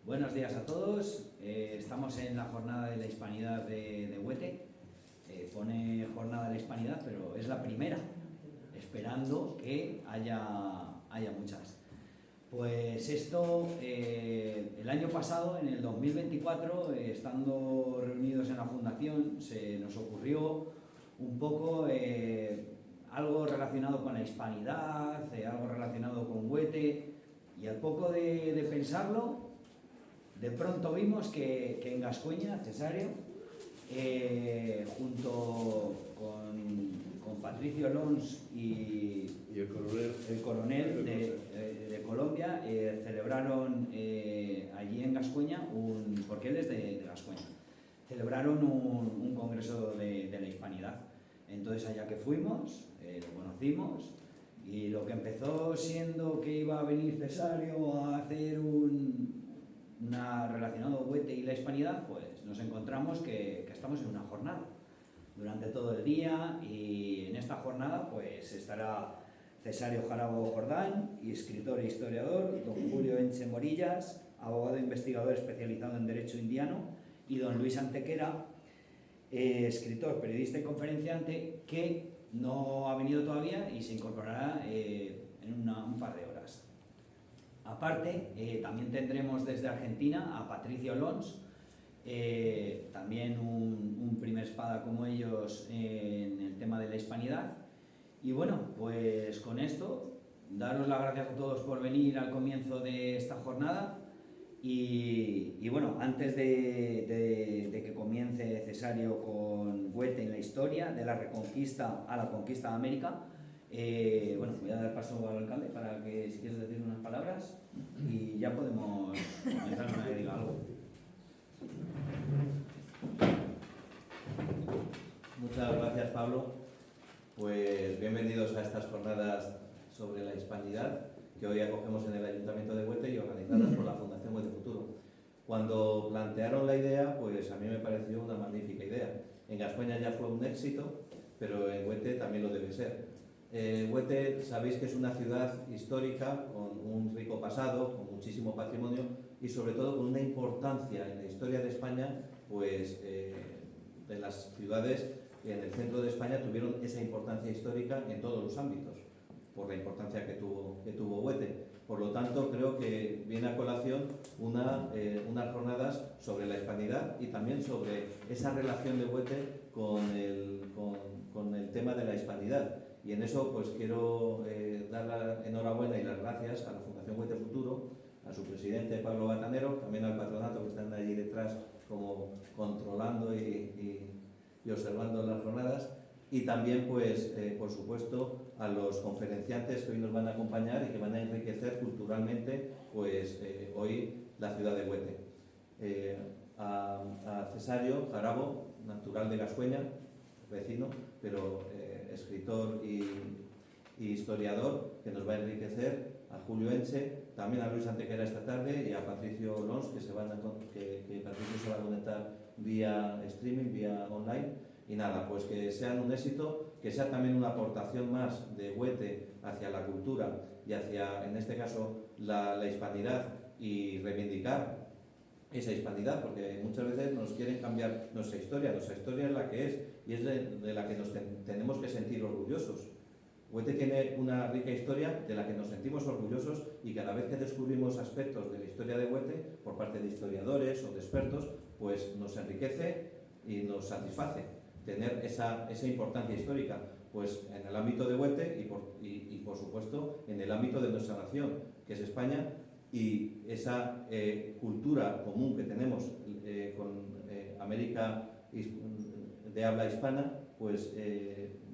Buenos días a todos. Estamos en la jornada de la Hispanidad de Huete. Pone jornada de la Hispanidad, pero es la primera, esperando que haya muchas. Pues esto, el año pasado, en el 2024, estando reunidos en la Fundación, se nos ocurrió un poco algo relacionado con la Hispanidad, algo relacionado con Huete, y al poco de pensarlo, de pronto vimos que en Gascueña, Cesario, junto con Patricio Lons y el coronel de Colombia, celebraron allí en Gascueña, porque él es de Gascueña, celebraron un congreso de la Hispanidad. Entonces allá que fuimos, lo conocimos, y lo que empezó siendo que iba a venir Cesario a hacer una relacionado Huete y la Hispanidad, pues nos encontramos que estamos en una jornada durante todo el día, y en esta jornada pues estará Cesario Jarabo Jordán, y escritor e historiador, don Julio Enche Morillas, abogado e investigador especializado en Derecho Indiano, y don Luis Antequera, escritor, periodista y conferenciante, que no ha venido todavía y se incorporará en un par de horas. Aparte, también tendremos desde Argentina a Patricio Lons, también un primer espada como ellos en el tema de la Hispanidad. Y bueno, pues con esto, daros las gracias a todos por venir al comienzo de esta jornada. Y bueno, antes de que comience Cesario con Huete en la historia, de la Reconquista a la conquista de América, bueno, voy a dar paso al alcalde para que, si quieres decir unas palabras, y ya podemos comenzar una vez que diga algo. Muchas gracias, Pablo. Pues bienvenidos a estas jornadas sobre la Hispanidad que hoy acogemos en el Ayuntamiento de Huete y organizadas por la Fundación Huete Futuro. Cuando plantearon la idea, pues a mí me pareció una magnífica idea. En Gascueña ya fue un éxito, pero en Huete también lo debe ser. Huete, sabéis que es una ciudad histórica con un rico pasado, con muchísimo patrimonio y sobre todo con una importancia en la historia de España, pues de las ciudades que en el centro de España tuvieron esa importancia histórica en todos los ámbitos, por la importancia que tuvo Huete. Por lo tanto, creo que viene a colación unas jornadas sobre la Hispanidad y también sobre esa relación de Huete con el tema de la Hispanidad. Y en eso pues quiero dar la enhorabuena y las gracias a la Fundación Huete Futuro, a su presidente Pablo Batanero, también al patronato que están allí detrás como controlando y observando las jornadas, y también pues por supuesto a los conferenciantes que hoy nos van a acompañar y que van a enriquecer culturalmente pues hoy la ciudad de Huete. A Cesario Jarabo, natural de Gascueña, vecino, pero escritor y historiador, que nos va a enriquecer, a Julio Enche, también a Luis Antequera esta tarde, y a Patricio Lons, que Patricio se va a conectar vía streaming, vía online. Y nada, pues que sean un éxito, que sea también una aportación más de Huete hacia la cultura y hacia, en este caso, la hispanidad, y reivindicar esa hispanidad, porque muchas veces nos quieren cambiar nuestra historia es la que es, y es de la que nos tenemos que sentir orgullosos. Huete tiene una rica historia de la que nos sentimos orgullosos, y cada vez que descubrimos aspectos de la historia de Huete por parte de historiadores o de expertos, pues nos enriquece y nos satisface tener esa importancia histórica, pues en el ámbito de Huete y por supuesto en el ámbito de nuestra nación, que es España, y esa cultura común que tenemos con América de habla hispana, pues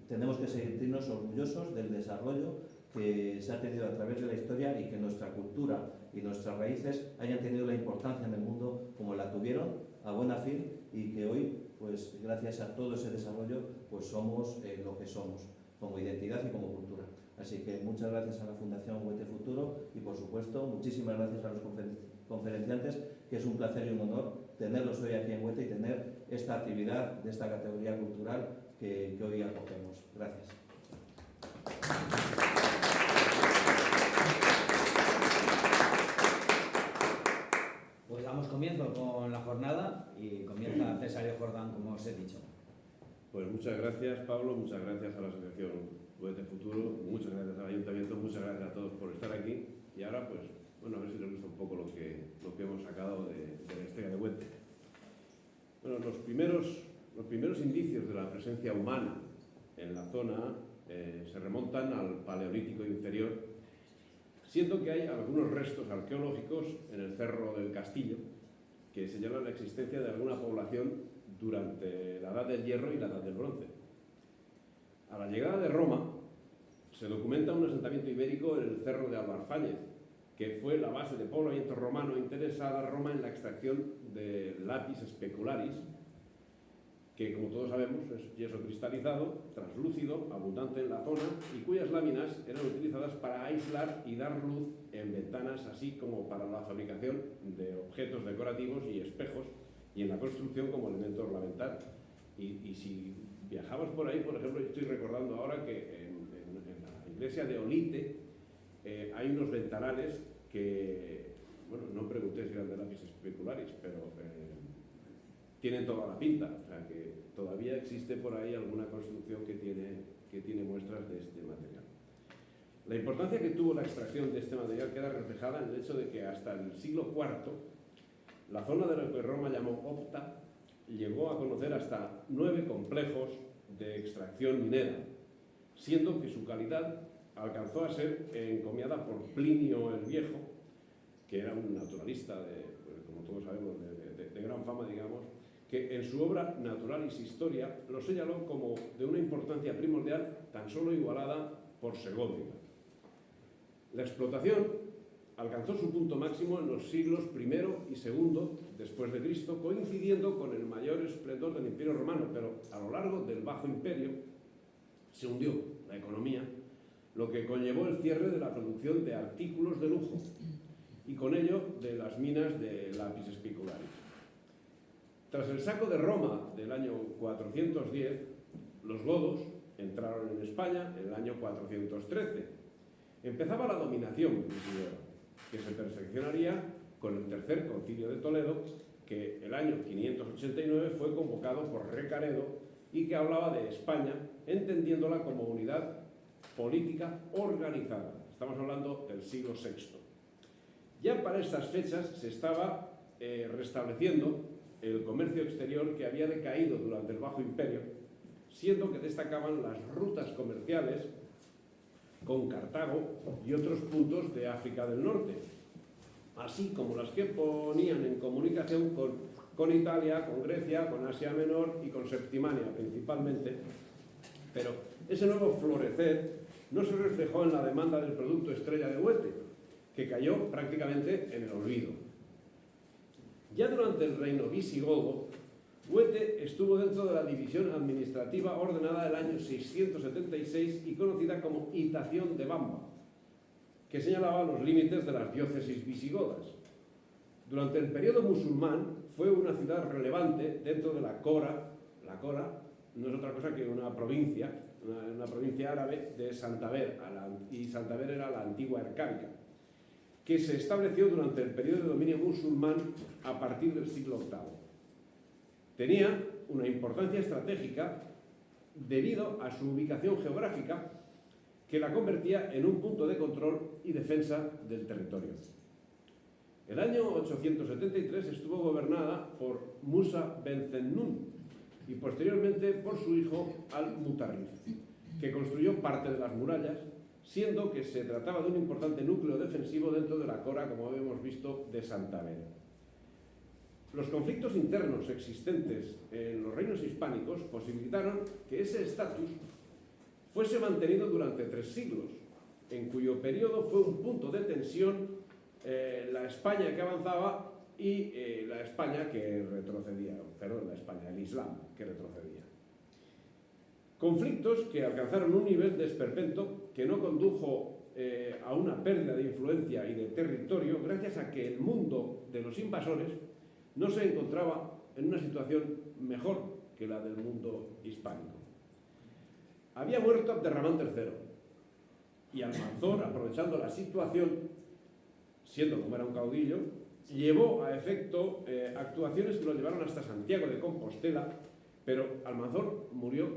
tenemos que sentirnos orgullosos del desarrollo que se ha tenido a través de la historia, y que nuestra cultura y nuestras raíces hayan tenido la importancia en el mundo como la tuvieron a buena fin, y que hoy, pues gracias a todo ese desarrollo, pues somos lo que somos como identidad y como cultura. Así que muchas gracias a la Fundación Huete Futuro, y por supuesto muchísimas gracias a los conferenciantes, que es un placer y un honor tenerlos hoy aquí en Huete y tener esta actividad de esta categoría cultural que hoy acogemos. Gracias. Pues damos comienzo con la jornada y comienza Cesario Jordán, como os he dicho. Pues muchas gracias, Pablo, muchas gracias a la Asociación Huete Futuro, muchas gracias al Ayuntamiento, muchas gracias a todos por estar aquí. Y ahora, pues, bueno, a ver si les gusta un poco lo que hemos sacado de la historia de Huete. Bueno, los primeros indicios de la presencia humana en la zona se remontan al Paleolítico inferior, siendo que hay algunos restos arqueológicos en el Cerro del Castillo que señalan la existencia de alguna población durante la Edad del Hierro y la Edad del Bronce. A la llegada de Roma se documenta un asentamiento ibérico en el Cerro de Albarfáñez, que fue la base de poblamiento romano interesada a Roma en la extracción de lapis specularis, que, como todos sabemos, es yeso cristalizado, translúcido, abundante en la zona y cuyas láminas eran utilizadas para aislar y dar luz en ventanas, así como para la fabricación de objetos decorativos y espejos, y en la construcción como elemento ornamental. Y si viajabas por ahí, por ejemplo, estoy recordando ahora que en la iglesia de Olite hay unos ventanales que, bueno, no pregunté si eran de lápiz specularis, pero tienen toda la pinta, o sea que todavía existe por ahí alguna construcción que tiene muestras de este material. La importancia que tuvo la extracción de este material queda reflejada en el hecho de que hasta el siglo IV la zona de lo que Roma llamó Opta llegó a conocer hasta 9 complejos de extracción minera, siendo que su calidad alcanzó a ser encomiada por Plinio el Viejo, que era un naturalista, como todos sabemos, de gran fama, digamos, que en su obra Naturalis Historia lo señaló como de una importancia primordial tan solo igualada por Segovia. La explotación alcanzó su punto máximo en los siglos I y II después de Cristo, coincidiendo con el mayor esplendor del Imperio Romano, pero a lo largo del Bajo Imperio se hundió la economía, lo que conllevó el cierre de la producción de artículos de lujo y con ello de las minas de lapis specularis. Tras el saco de Roma del año 410, los godos entraron en España en el año 413. Empezaba la dominación visigoda, que se perfeccionaría con el Tercer Concilio de Toledo, que el año 589 fue convocado por Recaredo y que hablaba de España, entendiéndola como unidad política organizada. Estamos hablando del siglo VI. Ya para estas fechas se estaba restableciendo el comercio exterior que había decaído durante el Bajo Imperio, siendo que destacaban las rutas comerciales con Cartago y otros puntos de África del Norte, así como las que ponían en comunicación con Italia, con Grecia, con Asia Menor y con Septimania principalmente. Pero ese nuevo florecer no se reflejó en la demanda del producto estrella de Huete, que cayó prácticamente en el olvido. Ya durante el reino visigodo, Huete estuvo dentro de la división administrativa ordenada del año 676 y conocida como Itación de Bamba, que señalaba los límites de las diócesis visigodas. Durante el periodo musulmán fue una ciudad relevante dentro de la Cora. La Cora no es otra cosa que una provincia árabe de Santander, y Santander era la antigua Arcádica, que se estableció durante el periodo de dominio musulmán a partir del siglo VIII. Tenía una importancia estratégica debido a su ubicación geográfica, que la convertía en un punto de control y defensa del territorio. El año 873 estuvo gobernada por Musa ben Zennún y posteriormente por su hijo Al-Mutarrif, que construyó parte de las murallas, siendo que se trataba de un importante núcleo defensivo dentro de la Cora, como habíamos visto, de Santander. Los conflictos internos existentes en los reinos hispánicos posibilitaron que ese estatus fuese mantenido durante 3 siglos, en cuyo periodo fue un punto de tensión la España que avanzaba y la España que retrocedía, el Islam que retrocedía. Conflictos que alcanzaron un nivel de esperpento que no condujo a una pérdida de influencia y de territorio, gracias a que el mundo de los invasores no se encontraba en una situación mejor que la del mundo hispánico. Había muerto Abderramán III y Almanzor, aprovechando la situación, siendo como era un caudillo, llevó a efecto actuaciones que lo llevaron hasta Santiago de Compostela, pero Almanzor murió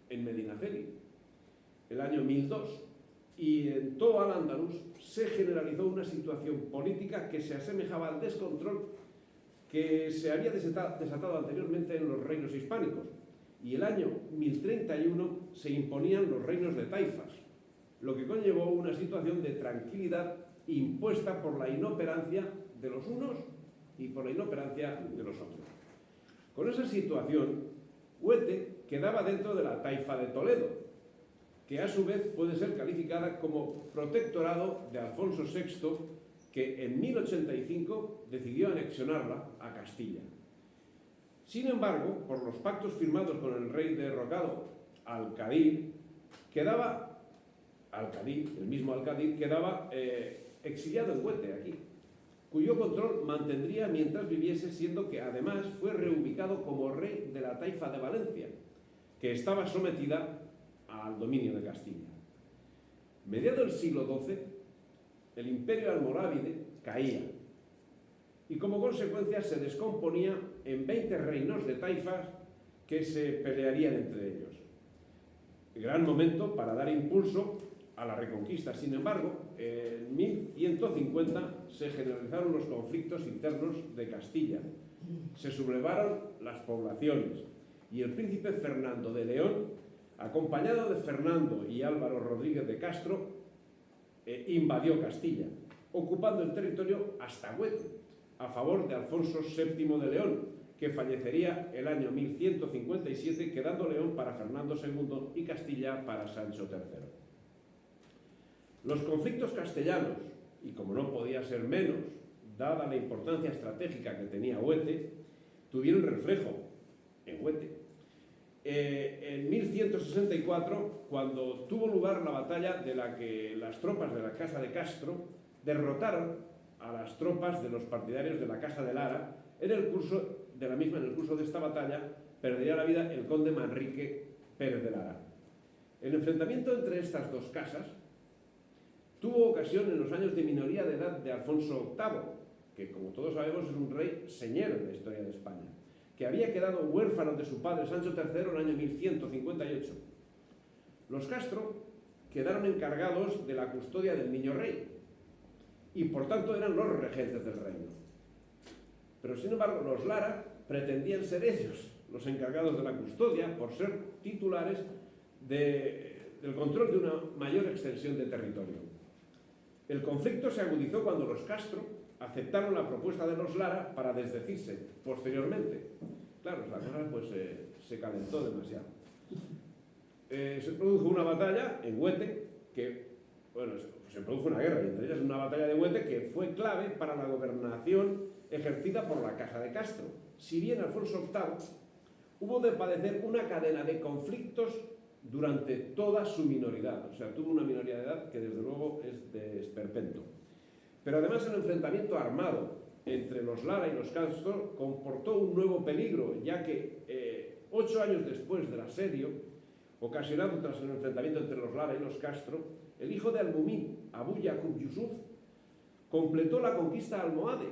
en Medinaceli el año 1002, y en todo Al-Ándalus se generalizó una situación política que se asemejaba al descontrol que se había desatado anteriormente en los reinos hispánicos, y el año 1031 se imponían los reinos de taifas, lo que conllevó una situación de tranquilidad impuesta por la inoperancia de los unos y por la inoperancia de los otros. Con esa situación, Huete quedaba dentro de la taifa de Toledo, que a su vez puede ser calificada como protectorado de Alfonso VI, que en 1085 decidió anexionarla a Castilla. Sin embargo, por los pactos firmados con el rey derrocado Al-Qadir, el mismo Al-Qadir quedaba exiliado en Huete, aquí, cuyo control mantendría mientras viviese, siendo que además fue reubicado como rey de la taifa de Valencia, que estaba sometida al dominio de Castilla. Mediado el siglo XII, el imperio almorávide caía y como consecuencia se descomponía en 20 reinos de taifas que se pelearían entre ellos. Gran momento para dar impulso a la reconquista. Sin embargo, en 1150 se generalizaron los conflictos internos de Castilla, se sublevaron las poblaciones y el príncipe Fernando de León, acompañado de Fernando y Álvaro Rodríguez de Castro, invadió Castilla, ocupando el territorio hasta Huete, a favor de Alfonso VII de León, que fallecería el año 1157, quedando León para Fernando II y Castilla para Sancho III. Los conflictos castellanos, y como no podía ser menos, dada la importancia estratégica que tenía Huete, tuvieron reflejo en Huete. En 1164, cuando tuvo lugar la batalla de la que las tropas de la Casa de Castro derrotaron a las tropas de los partidarios de la Casa de Lara, en el curso de esta batalla, perdería la vida el conde Manrique Pérez de Lara. El enfrentamiento entre estas dos casas tuvo ocasión en los años de minoría de edad de Alfonso VIII, que como todos sabemos es un rey señero en la historia de España, que había quedado huérfano de su padre Sancho III en el año 1158. Los Castro quedaron encargados de la custodia del niño rey y por tanto eran los regentes del reino. Pero sin embargo los Lara pretendían ser ellos los encargados de la custodia por ser titulares del control de una mayor extensión de territorio. El conflicto se agudizó cuando los Castro aceptaron la propuesta de los Lara para desdecirse posteriormente. Claro, la cosa pues, se calentó demasiado. Se produjo una batalla en Huete, se produjo una guerra, y entre ellas una batalla de Huete que fue clave para la gobernación ejercida por la Casa de Castro. Si bien Alfonso VIII hubo de padecer una cadena de conflictos durante toda su minoridad, o sea, tuvo una minoría de edad que desde luego es de esperpento. Pero además el enfrentamiento armado entre los Lara y los Castro comportó un nuevo peligro, ya que 8 años después del asedio, ocasionado tras el enfrentamiento entre los Lara y los Castro, el hijo de Al-Mumin, Abu Yaqub Yusuf, completó la conquista almohade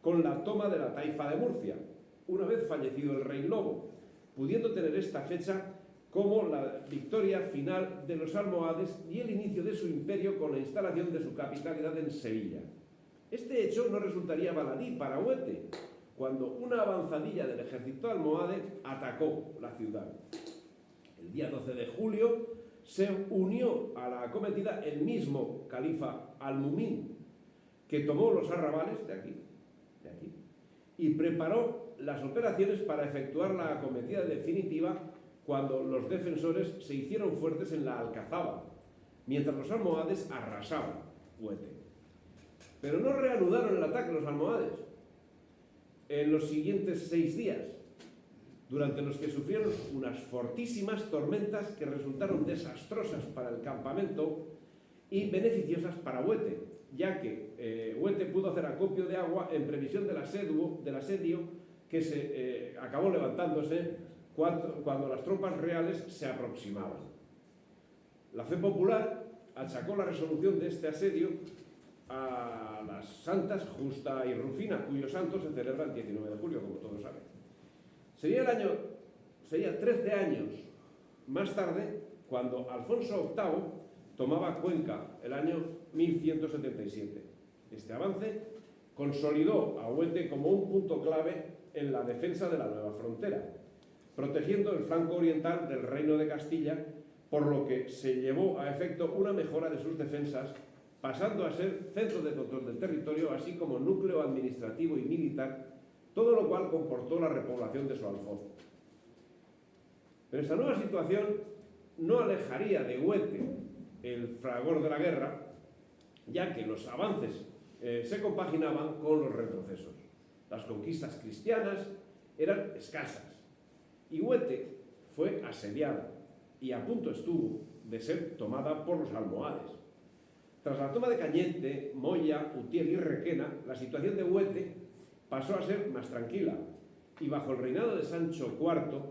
con la toma de la taifa de Murcia, una vez fallecido el rey Lobo, pudiendo tener esta fecha como la victoria final de los almohades y el inicio de su imperio con la instalación de su capitalidad en Sevilla. Este hecho no resultaría baladí para Huete, cuando una avanzadilla del ejército almohade atacó la ciudad. El día 12 de julio se unió a la acometida el mismo califa Al-Mumin, que tomó los arrabales de aquí, y preparó las operaciones para efectuar la acometida definitiva cuando los defensores se hicieron fuertes en la Alcazaba, mientras los almohades arrasaban Huete. Pero no reanudaron el ataque los almohades en los siguientes 6 días, durante los que sufrieron unas fortísimas tormentas que resultaron desastrosas para el campamento y beneficiosas para Huete, ya que Huete pudo hacer acopio de agua en previsión del asedio que se acabó levantándose cuando las tropas reales se aproximaban. La fe popular achacó la resolución de este asedio a a las santas Justa y Rufina, cuyo santo se celebra el 19 de julio, como todos saben. Sería 13 años más tarde cuando Alfonso VIII tomaba Cuenca, el año 1177. Este avance consolidó a Huete como un punto clave en la defensa de la nueva frontera, protegiendo el flanco oriental del Reino de Castilla, por lo que se llevó a efecto una mejora de sus defensas, pasando a ser centro de control del territorio, así como núcleo administrativo y militar, todo lo cual comportó la repoblación de su alfoz. Pero esta nueva situación no alejaría de Huete el fragor de la guerra, ya que los avances se compaginaban con los retrocesos. Las conquistas cristianas eran escasas y Huete fue asediada y a punto estuvo de ser tomada por los almohades. Tras la toma de Cañete, Moya, Utiel y Requena, la situación de Huete pasó a ser más tranquila y bajo el reinado de Sancho IV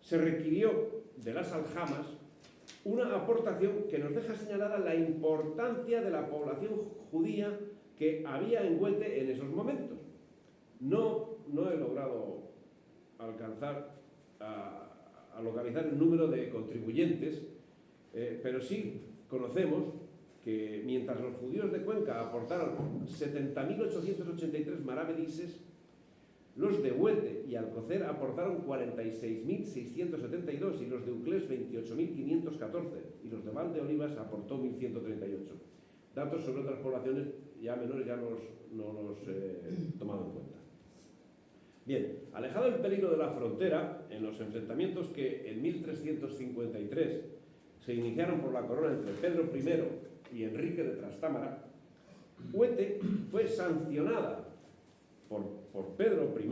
se requirió de las aljamas una aportación que nos deja señalada la importancia de la población judía que había en Huete en esos momentos. No he logrado alcanzar a localizar el número de contribuyentes, pero sí conocemos que mientras los judíos de Cuenca aportaron 70.883 maravedises, los de Huete y Alcocer aportaron 46.672 y los de Uclés 28.514 y los de Valdeolivas aportó 1.138. Datos sobre otras poblaciones ya menores ya no los he tomado en cuenta. Bien, alejado el peligro de la frontera, en los enfrentamientos que en 1353 se iniciaron por la corona entre Pedro I y Enrique de Trastámara, Huete fue sancionada por Pedro I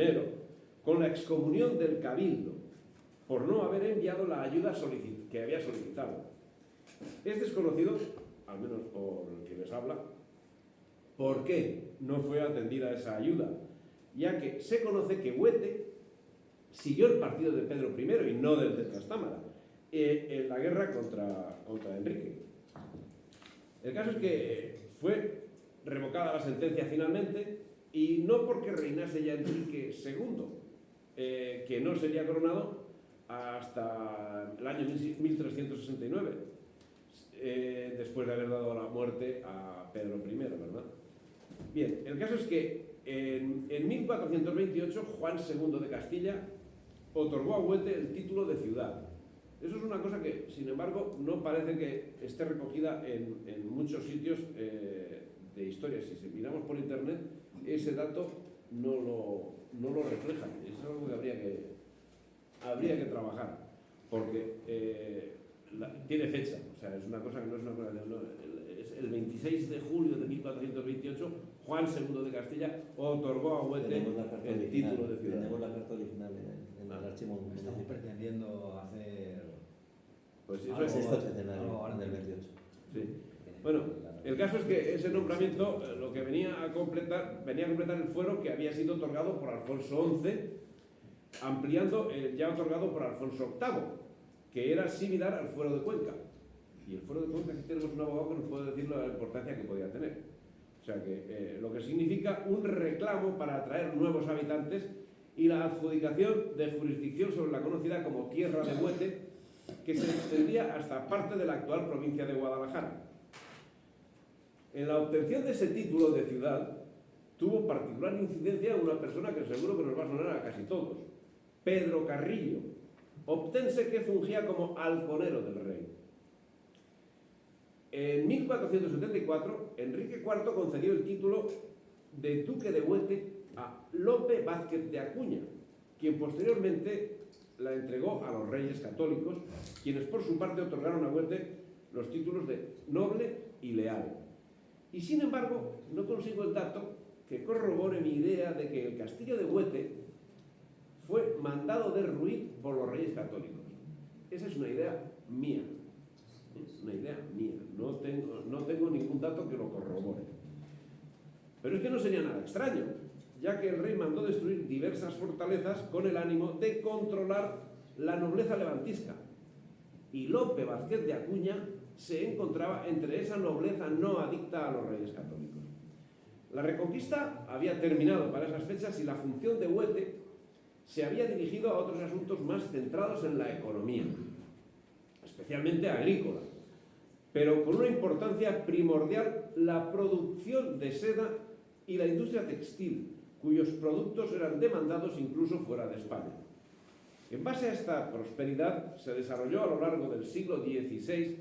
con la excomunión del cabildo por no haber enviado la ayuda que había solicitado. Es desconocido, al menos por quien les habla, por qué no fue atendida esa ayuda, ya que se conoce que Huete siguió el partido de Pedro I y no del de Trastámara en la guerra contra Enrique. El caso es que fue revocada la sentencia finalmente, y no porque reinase ya Enrique II, que no sería coronado hasta el año 1369, después de haber dado la muerte a Pedro I, ¿verdad? Bien, el caso es que en 1428 Juan II de Castilla otorgó a Huete el título de ciudad. Eso es una cosa que, sin embargo, no parece que esté recogida en muchos sitios de historia. Si miramos por internet, ese dato no lo refleja. Es algo que habría que trabajar, porque tiene fecha. O sea, es una cosa que no es una cosa es el 26 de julio de 1428, Juan II de Castilla otorgó a Huete el título de ciudad. Tenemos la carta original en el archivo. Estamos pretendiendo hacer... Pues eso es es esto en el 28. Sí. Bueno, el caso es que ese nombramiento lo que venía a completar el fuero que había sido otorgado por Alfonso XI, ampliando el ya otorgado por Alfonso VIII, que era similar al fuero de Cuenca. Y el fuero de Cuenca, aquí tenemos un abogado que nos puede decir la importancia que podía tener. O sea que lo que significa un reclamo para atraer nuevos habitantes y la adjudicación de jurisdicción sobre la conocida como Tierra de Huete, que se extendía hasta parte de la actual provincia de Guadalajara. En la obtención de ese título de ciudad tuvo particular incidencia una persona que seguro que nos va a sonar a casi todos, Pedro Carrillo, obtense que fungía como halconero del rey. En 1474, Enrique IV concedió el título de duque de Huete a Lope Vázquez de Acuña, quien posteriormente la entregó a los reyes católicos, quienes por su parte otorgaron a Huete los títulos de noble y leal. Y sin embargo, no consigo el dato que corrobore mi idea de que el castillo de Huete fue mandado derruir por los reyes católicos. Esa es una idea mía. Una idea mía. No tengo ningún dato que lo corrobore. Pero es que no sería nada extraño, ya que el rey mandó destruir diversas fortalezas con el ánimo de controlar la nobleza levantisca. Y Lope Vázquez de Acuña se encontraba entre esa nobleza no adicta a los reyes católicos. La Reconquista había terminado para esas fechas y la función de Huete se había dirigido a otros asuntos más centrados en la economía, especialmente agrícola, pero con una importancia primordial la producción de seda y la industria textil, cuyos productos eran demandados incluso fuera de España. En base a esta prosperidad se desarrolló a lo largo del siglo XVI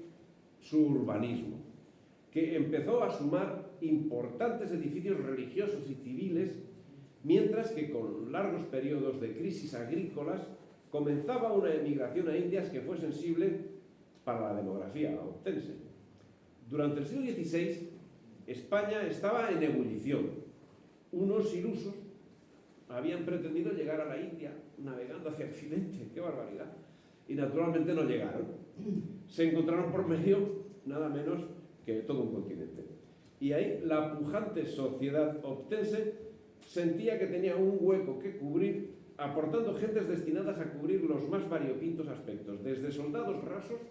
su urbanismo, que empezó a sumar importantes edificios religiosos y civiles, mientras que con largos periodos de crisis agrícolas comenzaba una emigración a Indias que fue sensible para la demografía obtense. Durante el siglo XVI, España estaba en ebullición. Unos ilusos habían pretendido llegar a la India navegando hacia Occidente, ¡qué barbaridad! Y naturalmente no llegaron. Se encontraron por medio nada menos que todo un continente. Y ahí la pujante sociedad obtense sentía que tenía un hueco que cubrir, aportando gentes destinadas a cubrir los más variopintos aspectos, desde soldados rasos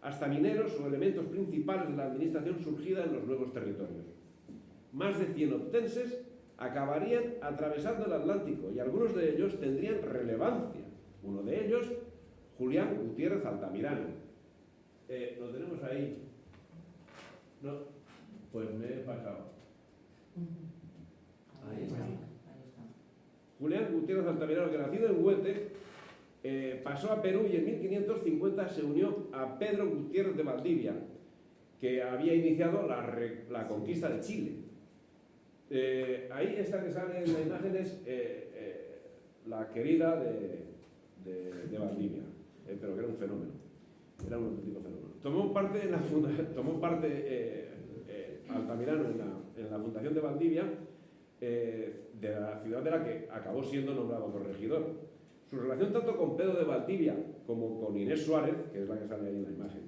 hasta mineros o elementos principales de la administración surgida en los nuevos territorios. Más de 100 obtenses acabarían atravesando el Atlántico y algunos de ellos tendrían relevancia. Uno de ellos, Julián Gutiérrez Altamirano. Lo tenemos ahí. No, pues me he pasado. Ahí está. Julián Gutiérrez Altamirano, que nacido en Huete, pasó a Perú y en 1550 se unió a Pedro Gutiérrez de Valdivia, que había iniciado la conquista de Chile. Ahí esta que sale en la imagen es la querida de Valdivia, pero que era un fenómeno, era un auténtico fenómeno. Tomó parte Altamirano en la fundación de Valdivia, de la ciudad de la que acabó siendo nombrado corregidor. Su relación tanto con Pedro de Valdivia como con Inés Suárez, que es la que sale ahí en la imagen,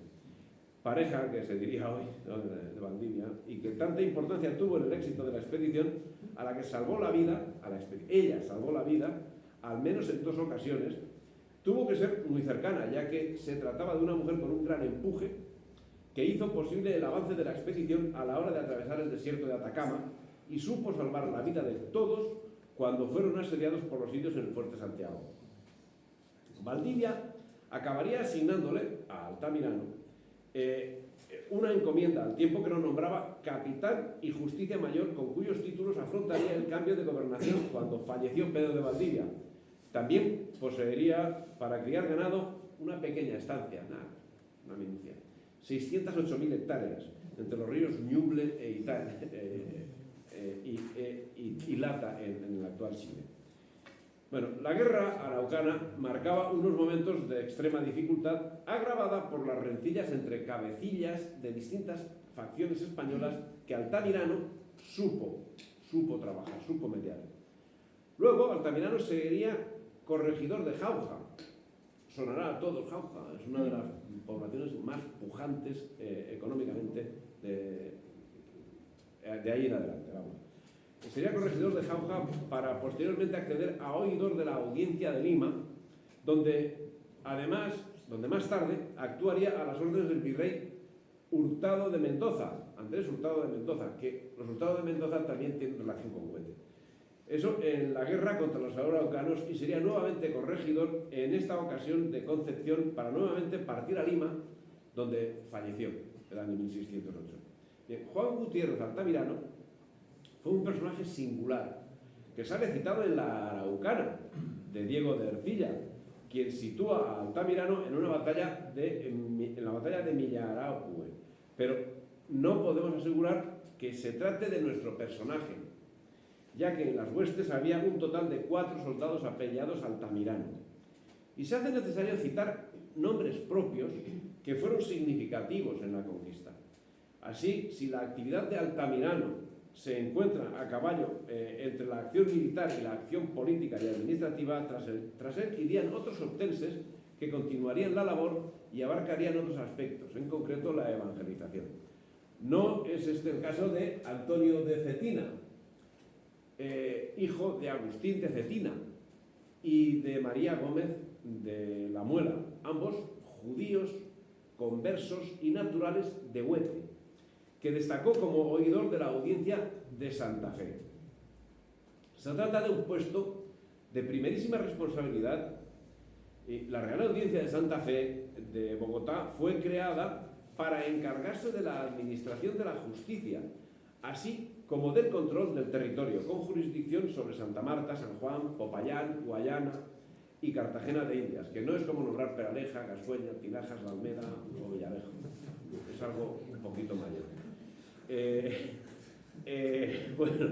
pareja que se diría hoy, ¿no?, de Valdivia, y que tanta importancia tuvo en el éxito de la expedición, a la que salvó la vida, ella salvó la vida, al menos en 2 ocasiones, tuvo que ser muy cercana, ya que se trataba de una mujer con un gran empuje que hizo posible el avance de la expedición a la hora de atravesar el desierto de Atacama y supo salvar la vida de todos cuando fueron asediados por los indios en el Fuerte Santiago. Valdivia acabaría asignándole a Altamirano una encomienda, al tiempo que lo nombraba capitán y justicia mayor, con cuyos títulos afrontaría el cambio de gobernación cuando falleció Pedro de Valdivia. También poseería, para criar ganado, una pequeña estancia, una minucia, 608.000 hectáreas, entre los ríos Ñuble y Lata, en el actual Chile. Bueno, la guerra araucana marcaba unos momentos de extrema dificultad, agravada por las rencillas entre cabecillas de distintas facciones españolas que Altamirano supo trabajar, supo mediar. Luego, Altamirano sería corregidor de Jauja. Sonará a todos Jauja, es una de las poblaciones más pujantes económicamente de ahí en adelante, vamos. Sería corregidor de Jauja para posteriormente acceder a oidor de la Audiencia de Lima, donde más tarde actuaría a las órdenes del virrey Hurtado de Mendoza, Andrés Hurtado de Mendoza, que los Hurtado de Mendoza también tienen relación con Huete. Eso en la guerra contra los araucanos, y sería nuevamente corregidor, en esta ocasión de Concepción, para nuevamente partir a Lima, donde falleció el año 1608. Bien, Juan Gutiérrez Altamirano fue un personaje singular, que sale citado en la Araucana, de Diego de Ercilla, quien sitúa a Altamirano en la batalla de Millarahue. Pero no podemos asegurar que se trate de nuestro personaje, ya que en las huestes había un total de 4 soldados apellidados Altamirano. Y se hace necesario citar nombres propios que fueron significativos en la conquista. Así, si la actividad de Altamirano se encuentra a caballo entre la acción militar y la acción política y administrativa, tras él irían otros obtenses que continuarían la labor y abarcarían otros aspectos, en concreto la evangelización. No es este el caso de Antonio de Cetina, hijo de Agustín de Cetina y de María Gómez de la Muela, ambos judíos, conversos y naturales de Huete. que destacó como oidor de la Audiencia de Santa Fe. Se trata de un puesto de primerísima responsabilidad. La Real Audiencia de Santa Fe de Bogotá fue creada para encargarse de la administración de la justicia, así como del control del territorio, con jurisdicción sobre Santa Marta, San Juan, Popayán, Guayana y Cartagena de Indias, que no es como nombrar Peraleja, Gascueña, Tinajas, La Almeda o Villarejo. Es algo un poquito mayor. Bueno,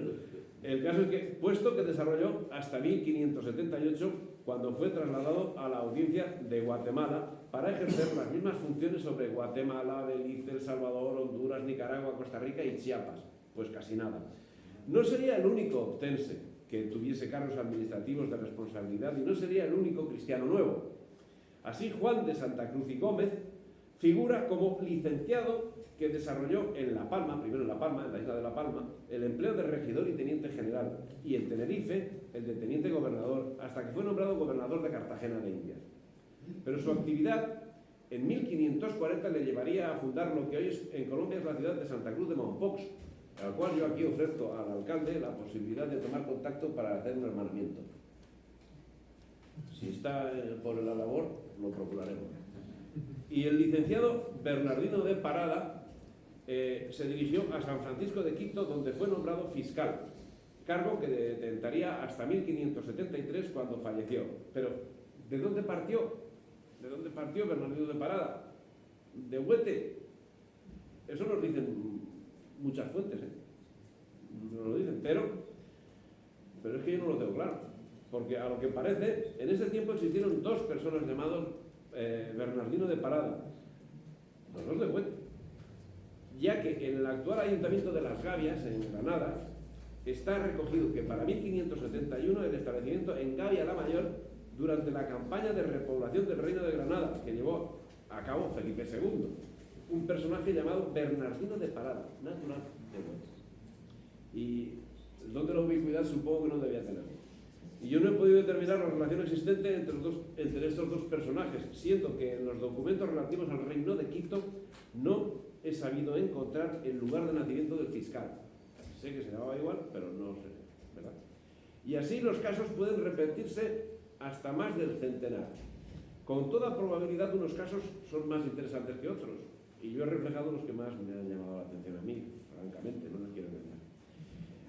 el caso es que, puesto que desarrolló hasta 1578, cuando fue trasladado a la Audiencia de Guatemala para ejercer las mismas funciones sobre Guatemala, Belice, El Salvador, Honduras, Nicaragua, Costa Rica y Chiapas. Pues casi nada. No sería el único obtense que tuviese cargos administrativos de responsabilidad y no sería el único cristiano nuevo. Así, Juan de Santa Cruz y Gómez figura como licenciado que desarrolló en La Palma, primero en La Palma, en la isla de La Palma, el empleo de regidor y teniente general, y en Tenerife el de teniente gobernador, hasta que fue nombrado gobernador de Cartagena de Indias. Pero su actividad en 1540 le llevaría a fundar lo que hoy en Colombia es la ciudad de Santa Cruz de Mompox, al cual yo aquí ofrezco al alcalde la posibilidad de tomar contacto para hacer un hermanamiento. Si está por la labor, lo procuraremos. Y el licenciado Bernardino de Parada se dirigió a San Francisco de Quito, donde fue nombrado fiscal, cargo que detentaría hasta 1573, cuando falleció. Pero, ¿de dónde partió? ¿De dónde partió Bernardino de Parada? De Huete. Eso nos dicen muchas fuentes, no lo dicen, pero es que yo no lo tengo claro, porque a lo que parece, en ese tiempo existieron dos personas llamados Bernardino de Parada, los dos de Huete, ya que en el actual ayuntamiento de Las Gavias, en Granada, está recogido que para 1571 el establecimiento en Gavia la Mayor, durante la campaña de repoblación del Reino de Granada, que llevó a cabo Felipe II, un personaje llamado Bernardino de Parada, natural de Huete. Y el don de la ubicuidad supongo que no debía tener. Y yo no he podido determinar la relación existente entre estos dos personajes, siendo que en los documentos relativos al reino de Quito no he sabido encontrar el lugar de nacimiento del fiscal. Sé que se llamaba igual, pero no sé, ¿verdad? Y así los casos pueden repetirse hasta más del centenar. Con toda probabilidad unos casos son más interesantes que otros, y yo he reflejado los que más me han llamado la atención a mí, francamente, no les quiero engañar.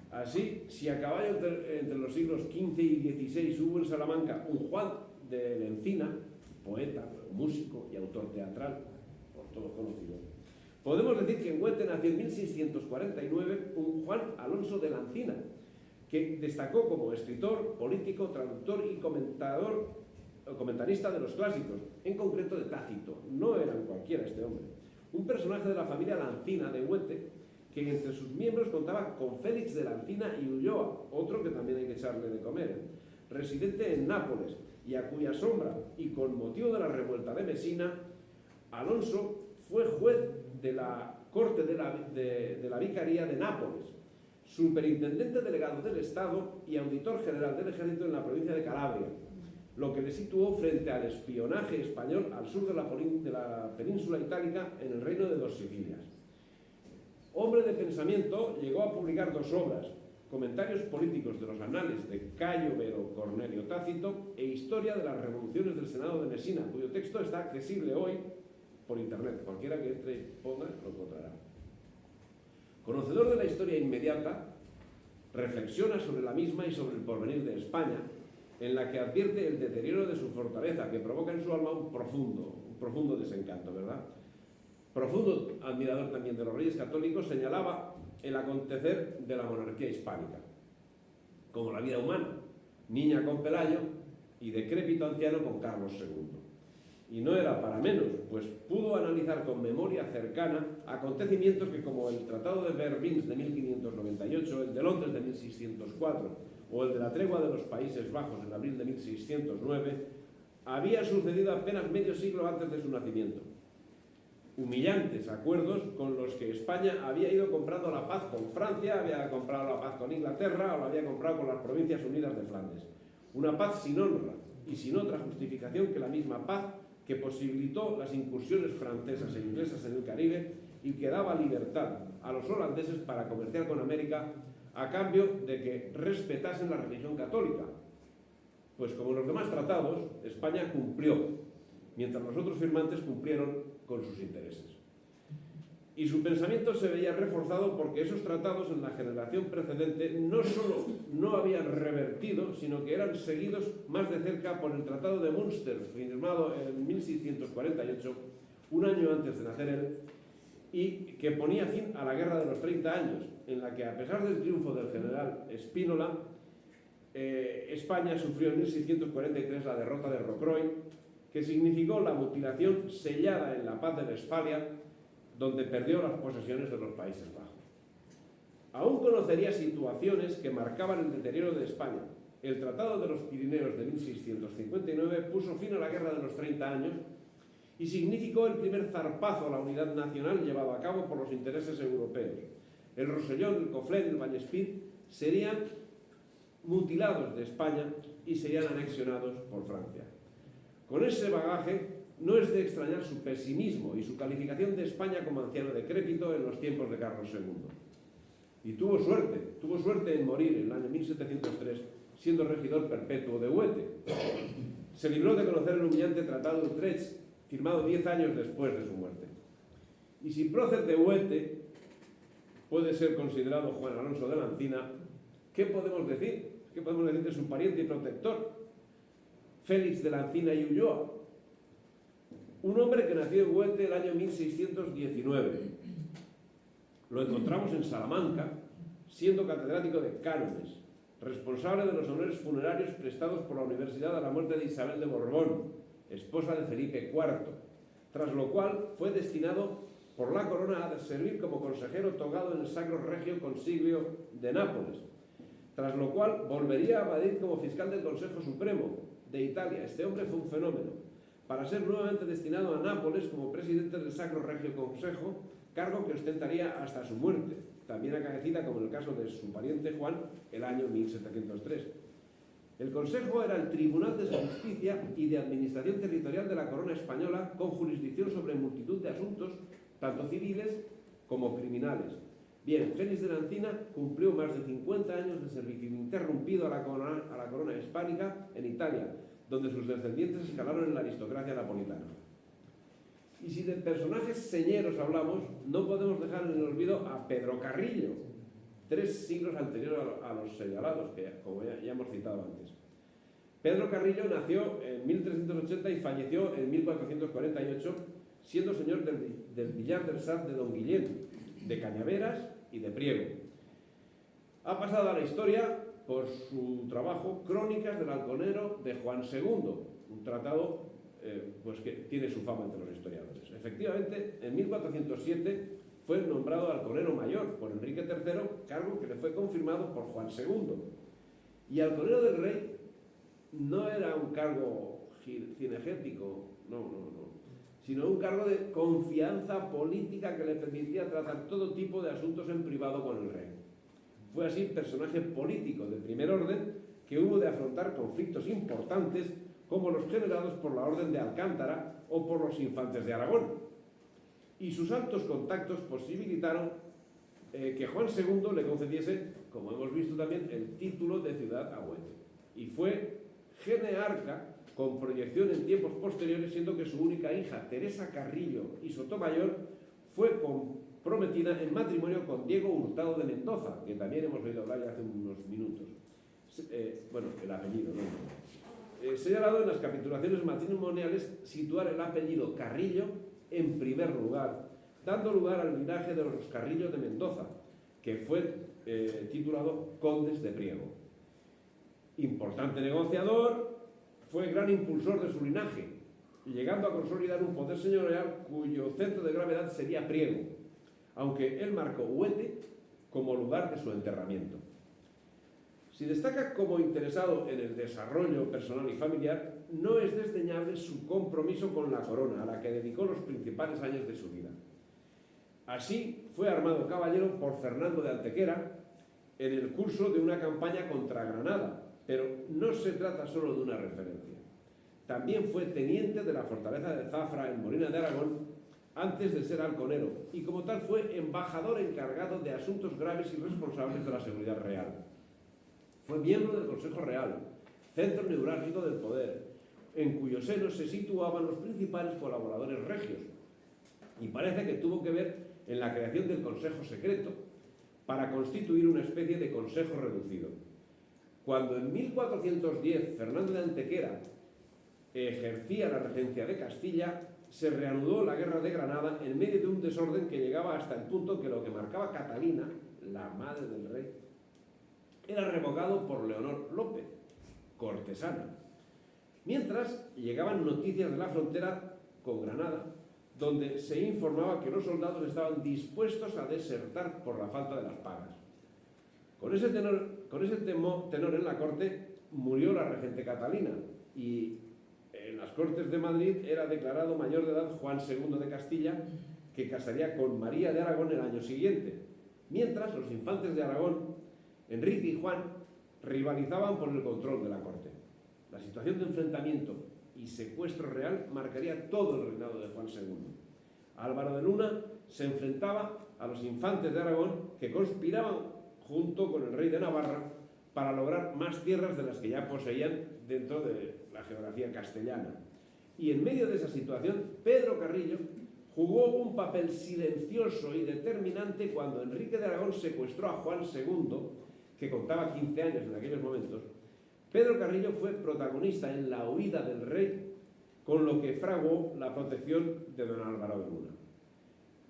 Así, si a caballo entre los siglos XV y XVI hubo en Salamanca un Juan de la Encina, poeta, músico y autor teatral, por todos conocido, podemos decir que en Huete nació en 1649 un Juan Alonso de la Encina, que destacó como escritor, político, traductor y comentarista de los clásicos, en concreto de Tácito. No era cualquiera este hombre. Un personaje de la familia Lancina de Huete, que entre sus miembros contaba con Félix de Lancina y Ulloa, otro que también hay que echarle de comer, residente en Nápoles, y a cuya sombra, y con motivo de la revuelta de Mesina, Alonso fue juez de la corte de la Vicaría de Nápoles, superintendente delegado del Estado y auditor general del Ejército en la provincia de Calabria, lo que le situó frente al espionaje español al sur de la península itálica en el Reino de dos Sicilias. Hombre de pensamiento, llegó a publicar dos obras: Comentarios políticos de los anales de Cayo Vero Cornelio Tácito e Historia de las revoluciones del Senado de Mesina, cuyo texto está accesible hoy por internet. Cualquiera que entre y ponga lo encontrará. Conocedor de la historia inmediata, reflexiona sobre la misma y sobre el porvenir de España, en la que advierte el deterioro de su fortaleza, que provoca en su alma un profundo desencanto, ¿verdad? Profundo admirador también de los reyes católicos, señalaba el acontecer de la monarquía hispánica, como la vida humana, niña con Pelayo y decrépito anciano con Carlos II. Y no era para menos, pues pudo analizar con memoria cercana acontecimientos que, como el Tratado de Vervins de 1598, el de Londres de 1604 o el de la Tregua de los Países Bajos en abril de 1609, había sucedido apenas medio siglo antes de su nacimiento. Humillantes acuerdos con los que España había ido comprando la paz con Francia, había comprado la paz con Inglaterra o la había comprado con las Provincias Unidas de Flandes. Una paz sin honra y sin otra justificación que la misma paz que posibilitó las incursiones francesas e inglesas en el Caribe y que daba libertad a los holandeses para comerciar con América a cambio de que respetasen la religión católica. Pues como en los demás tratados, España cumplió, mientras los otros firmantes cumplieron con sus intereses. Y su pensamiento se veía reforzado porque esos tratados en la generación precedente no solo no habían revertido, sino que eran seguidos más de cerca por el Tratado de Münster, firmado en 1648, un año antes de nacer él, y que ponía fin a la Guerra de los 30 años, en la que, a pesar del triunfo del general Spínola, España sufrió en 1643 la derrota de Rocroi, que significó la mutilación sellada en la Paz de Westfalia, donde perdió las posesiones de los Países Bajos. Aún conocería situaciones que marcaban el deterioro de España. El Tratado de los Pirineos de 1659 puso fin a la Guerra de los 30 años y significó el primer zarpazo a la unidad nacional llevado a cabo por los intereses europeos. El Rosellón, el Conflent, el Vallespir serían mutilados de España y serían anexionados por Francia. Con ese bagaje, no es de extrañar su pesimismo y su calificación de España como anciano decrépito en los tiempos de Carlos II. Y tuvo suerte en morir en el año 1703, siendo regidor perpetuo de Huete. Se libró de conocer el humillante Tratado de Utrecht, firmado 10 años después de su muerte. Y si prócer de Huete puede ser considerado Juan Alonso de la Encina, ¿qué podemos decir? ¿Qué podemos decir de su pariente y protector, Félix de la Encina y Ulloa? Un hombre que nació en Huete el año 1619. Lo encontramos en Salamanca, siendo catedrático de cánones, responsable de los honores funerarios prestados por la Universidad a la muerte de Isabel de Borbón, esposa de Felipe IV, tras lo cual fue destinado por la corona a servir como consejero togado en el Sacro Regio Consiglio de Nápoles, tras lo cual volvería a Madrid como fiscal del Consejo Supremo de Italia. Este hombre fue un fenómeno, para ser nuevamente destinado a Nápoles como presidente del Sacro Regio Consejo, cargo que ostentaría hasta su muerte, también acaecida, como en el caso de su pariente Juan, el año 1703. El Consejo era el Tribunal de Justicia y de Administración Territorial de la Corona Española, con jurisdicción sobre multitud de asuntos, tanto civiles como criminales. Bien, Félix de la Encina cumplió más de 50 años de servicio ininterrumpido a la corona hispánica en Italia, donde sus descendientes escalaron en la aristocracia napolitana. Y si de personajes señeros hablamos, no podemos dejar en el olvido a Pedro Carrillo, 3 siglos anterior a los señalados, que como ya hemos citado antes. Pedro Carrillo nació en 1380 y falleció en 1448, siendo señor del Villar del Saz de Don Guillén, de Cañaveras y de Priego. Ha pasado a la historia por su trabajo Crónicas del Halconero de Juan II, un tratado pues que tiene su fama entre los historiadores. Efectivamente, en 1407 fue nombrado halconero mayor por Enrique III, cargo que le fue confirmado por Juan II. Y halconero del rey no era un cargo cinegético, no, sino un cargo de confianza política que le permitía tratar todo tipo de asuntos en privado con el rey. Fue así personaje político de primer orden que hubo de afrontar conflictos importantes como los generados por la Orden de Alcántara o por los infantes de Aragón. Y sus altos contactos posibilitaron que Juan II le concediese, como hemos visto también, el título de ciudad a Huete. Y fue genearca con proyección en tiempos posteriores, siendo que su única hija, Teresa Carrillo y Sotomayor, fue comprometida en matrimonio con Diego Hurtado de Mendoza, que también hemos oído hablar ya hace unos minutos. Bueno, el apellido, ¿no? Señalado en las capitulaciones matrimoniales situar el apellido Carrillo en primer lugar, dando lugar al linaje de los Carrillo de Mendoza, que fue titulado Condes de Priego. Importante negociador, fue gran impulsor de su linaje, llegando a consolidar un poder señorial cuyo centro de gravedad sería Priego, aunque él marcó Huete como lugar de su enterramiento. Si destaca como interesado en el desarrollo personal y familiar, no es desdeñable su compromiso con la corona, a la que dedicó los principales años de su vida. Así fue armado caballero por Fernando de Antequera en el curso de una campaña contra Granada, pero no se trata solo de una referencia. También fue teniente de la fortaleza de Zafra en Molina de Aragón, antes de ser halconero, y como tal fue embajador encargado de asuntos graves y responsables de la seguridad real. Fue miembro del Consejo Real, centro neurálgico del poder, en cuyo seno se situaban los principales colaboradores regios, y parece que tuvo que ver en la creación del Consejo Secreto, para constituir una especie de consejo reducido. Cuando en 1410 Fernando de Antequera ejercía la regencia de Castilla, se reanudó la guerra de Granada en medio de un desorden que llegaba hasta el punto que lo que marcaba Catalina, la madre del rey, era revocado por Leonor López, cortesana. Mientras llegaban noticias de la frontera con Granada, donde se informaba que los soldados estaban dispuestos a desertar por la falta de las pagas. Con ese tenor en la corte murió la regente Catalina, y en las Cortes de Madrid era declarado mayor de edad Juan II de Castilla, que casaría con María de Aragón el año siguiente. Mientras, los infantes de Aragón, Enrique y Juan, rivalizaban por el control de la corte. La situación de enfrentamiento y secuestro real marcaría todo el reinado de Juan II. Álvaro de Luna se enfrentaba a los infantes de Aragón, que conspiraban junto con el rey de Navarra para lograr más tierras de las que ya poseían dentro de la geografía castellana. Y en medio de esa situación, Pedro Carrillo jugó un papel silencioso y determinante cuando Enrique de Aragón secuestró a Juan II, que contaba 15 años en aquellos momentos. Pedro Carrillo fue protagonista en la huida del rey, con lo que fraguó la protección de don Álvaro de Luna.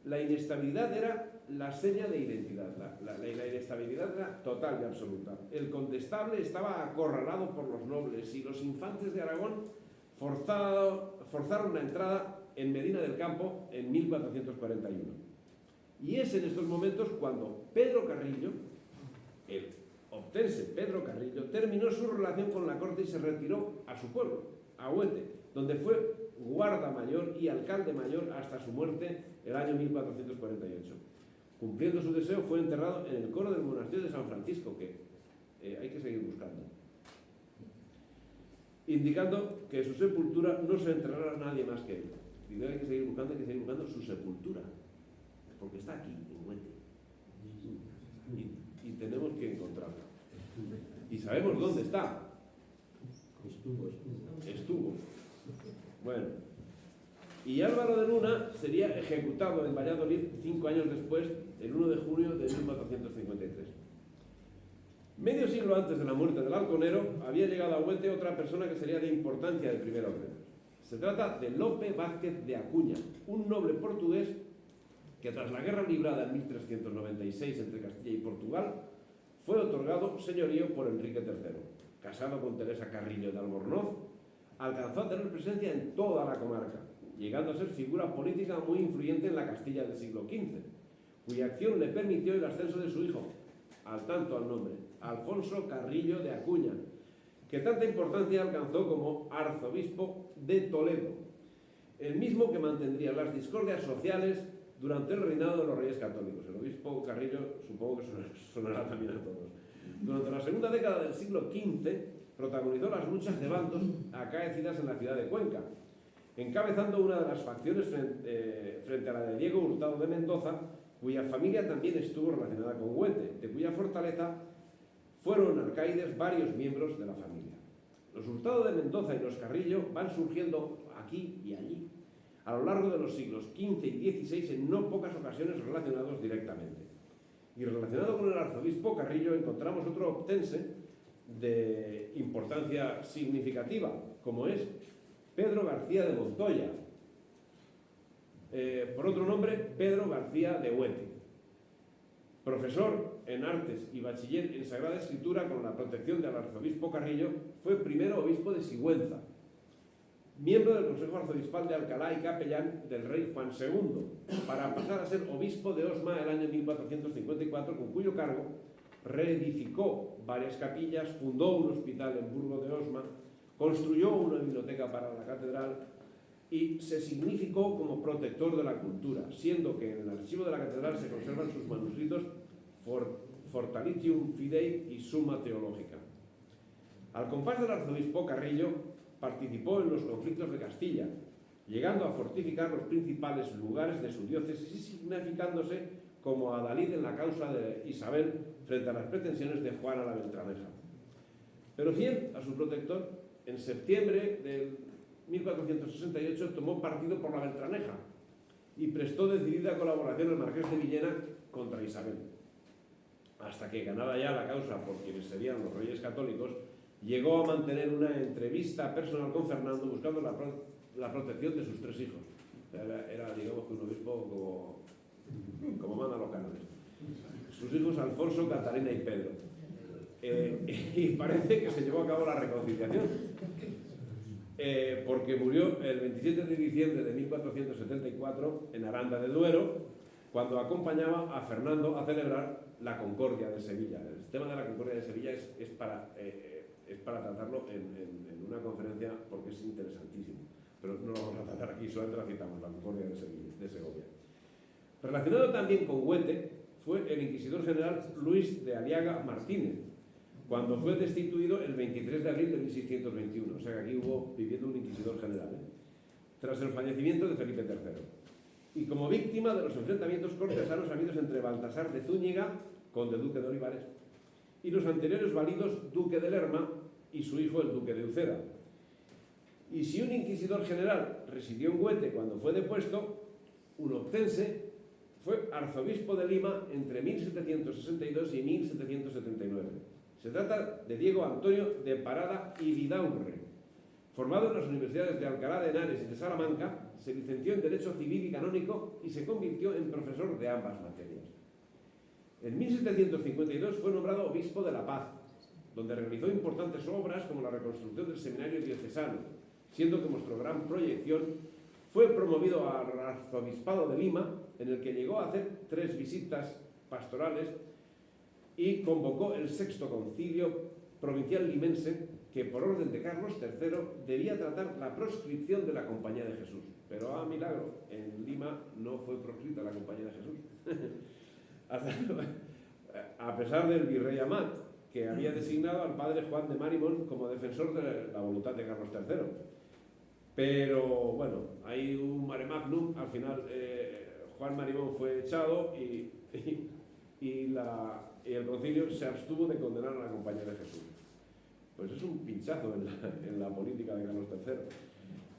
La inestabilidad era la seña de identidad, la inestabilidad era total y absoluta. El condestable estaba acorralado por los nobles y los infantes de Aragón forzaron la entrada en Medina del Campo en 1441. Y es en estos momentos cuando Pedro Carrillo, el obtense Pedro Carrillo, terminó su relación con la corte y se retiró a su pueblo, a Huete, donde fue guarda mayor y alcalde mayor hasta su muerte el año 1448. Cumpliendo su deseo, fue enterrado en el coro del monasterio de San Francisco, que hay que seguir buscando, indicando que su sepultura no se enterrará nadie más que él. Y hay que seguir buscando su sepultura, porque está aquí, en Huete. Y tenemos que encontrarla. Y sabemos dónde está. Estuvo. Bueno. Y Álvaro de Luna sería ejecutado en Valladolid 5 años después, el 1 de junio de 1453. Medio siglo antes de la muerte del halconero, había llegado a Huete otra persona que sería de importancia de primer orden. Se trata de Lope Vázquez de Acuña, un noble portugués que tras la guerra librada en 1396 entre Castilla y Portugal, fue otorgado señorío por Enrique III. Casado con Teresa Carrillo de Albornoz, alcanzó a tener presencia en toda la comarca, llegando a ser figura política muy influyente en la Castilla del siglo XV, cuya acción le permitió el ascenso de su hijo, al tanto al nombre, Alfonso Carrillo de Acuña, que tanta importancia alcanzó como arzobispo de Toledo, el mismo que mantendría las discordias sociales durante el reinado de los reyes católicos. El obispo Carrillo supongo que sonará también a todos. Durante la segunda década del siglo XV protagonizó las luchas de bandos acaecidas en la ciudad de Cuenca, encabezando una de las facciones frente a la de Diego Hurtado de Mendoza, cuya familia también estuvo relacionada con Huete, de cuya fortaleza fueron alcaides varios miembros de la familia. Los Hurtado de Mendoza y los Carrillo van surgiendo aquí y allí a lo largo de los siglos XV y XVI en no pocas ocasiones relacionados directamente. Y relacionado con el arzobispo Carrillo encontramos otro obtense de importancia significativa, como es Pedro García de Montoya, por otro nombre Pedro García de Huete. Profesor en artes y bachiller en Sagrada Escritura con la protección del arzobispo Carrillo, fue primero obispo de Sigüenza, miembro del Consejo Arzobispal de Alcalá y capellán del rey Juan II, para pasar a ser obispo de Osma el año 1454, con cuyo cargo reedificó varias capillas, fundó un hospital en Burgo de Osma, construyó una biblioteca para la catedral y se significó como protector de la cultura, siendo que en el archivo de la catedral se conservan sus manuscritos Fortalitium Fidei y Summa Theologica. Al compás del arzobispo Carrillo, participó en los conflictos de Castilla, llegando a fortificar los principales lugares de su diócesis y significándose como adalid en la causa de Isabel frente a las pretensiones de Juana la Beltraneja. Pero fiel a su protector, en septiembre del 1468 tomó partido por la Beltraneja y prestó decidida colaboración al marqués de Villena contra Isabel, hasta que, ganada ya la causa por quienes serían los reyes católicos, llegó a mantener una entrevista personal con Fernando buscando la protección de sus 3 hijos. Era digamos que un obispo como manda los cánones. Sus hijos Alfonso, Catalina y Pedro. Y parece que se llevó a cabo la reconciliación, porque murió el 27 de diciembre de 1474 en Aranda de Duero, cuando acompañaba a Fernando a celebrar la Concordia de Sevilla. El tema de la Concordia de Sevilla es para tratarlo en una conferencia, porque es interesantísimo, pero no lo vamos a tratar aquí, solamente la citamos, la Concordia de Segovia. Relacionado también con Huete fue el inquisidor general Luis de Aliaga Martínez, cuando fue destituido el 23 de abril de 1621, o sea que aquí hubo viviendo un inquisidor general, tras el fallecimiento de Felipe III, y como víctima de los enfrentamientos cortesanos habidos entre Baltasar de Zúñiga, conde duque de Olivares, y los anteriores validos duque de Lerma y su hijo el duque de Uceda. Y si un inquisidor general residió en Huete cuando fue depuesto, un obtense fue arzobispo de Lima entre 1762 y 1779. Se trata de Diego Antonio de Parada y Vidaurre. Formado en las universidades de Alcalá de Henares y de Salamanca, se licenció en Derecho Civil y Canónico y se convirtió en profesor de ambas materias. En 1752 fue nombrado obispo de La Paz, donde realizó importantes obras como la reconstrucción del seminario diocesano, siendo que mostró gran proyección. Fue promovido al arzobispado de Lima, en el que llegó a hacer 3 visitas pastorales y convocó el sexto concilio provincial limense, que por orden de Carlos III debía tratar la proscripción de la Compañía de Jesús. Pero, milagro, en Lima no fue proscrita la Compañía de Jesús. A pesar del virrey Amat, que había designado al padre Juan de Marimón como defensor de la voluntad de Carlos III. Pero bueno, hay un mare magnum, al final Juan Marimón fue echado y el concilio se abstuvo de condenar a la Compañía de Jesús. Pues es un pinchazo en la política de Carlos III.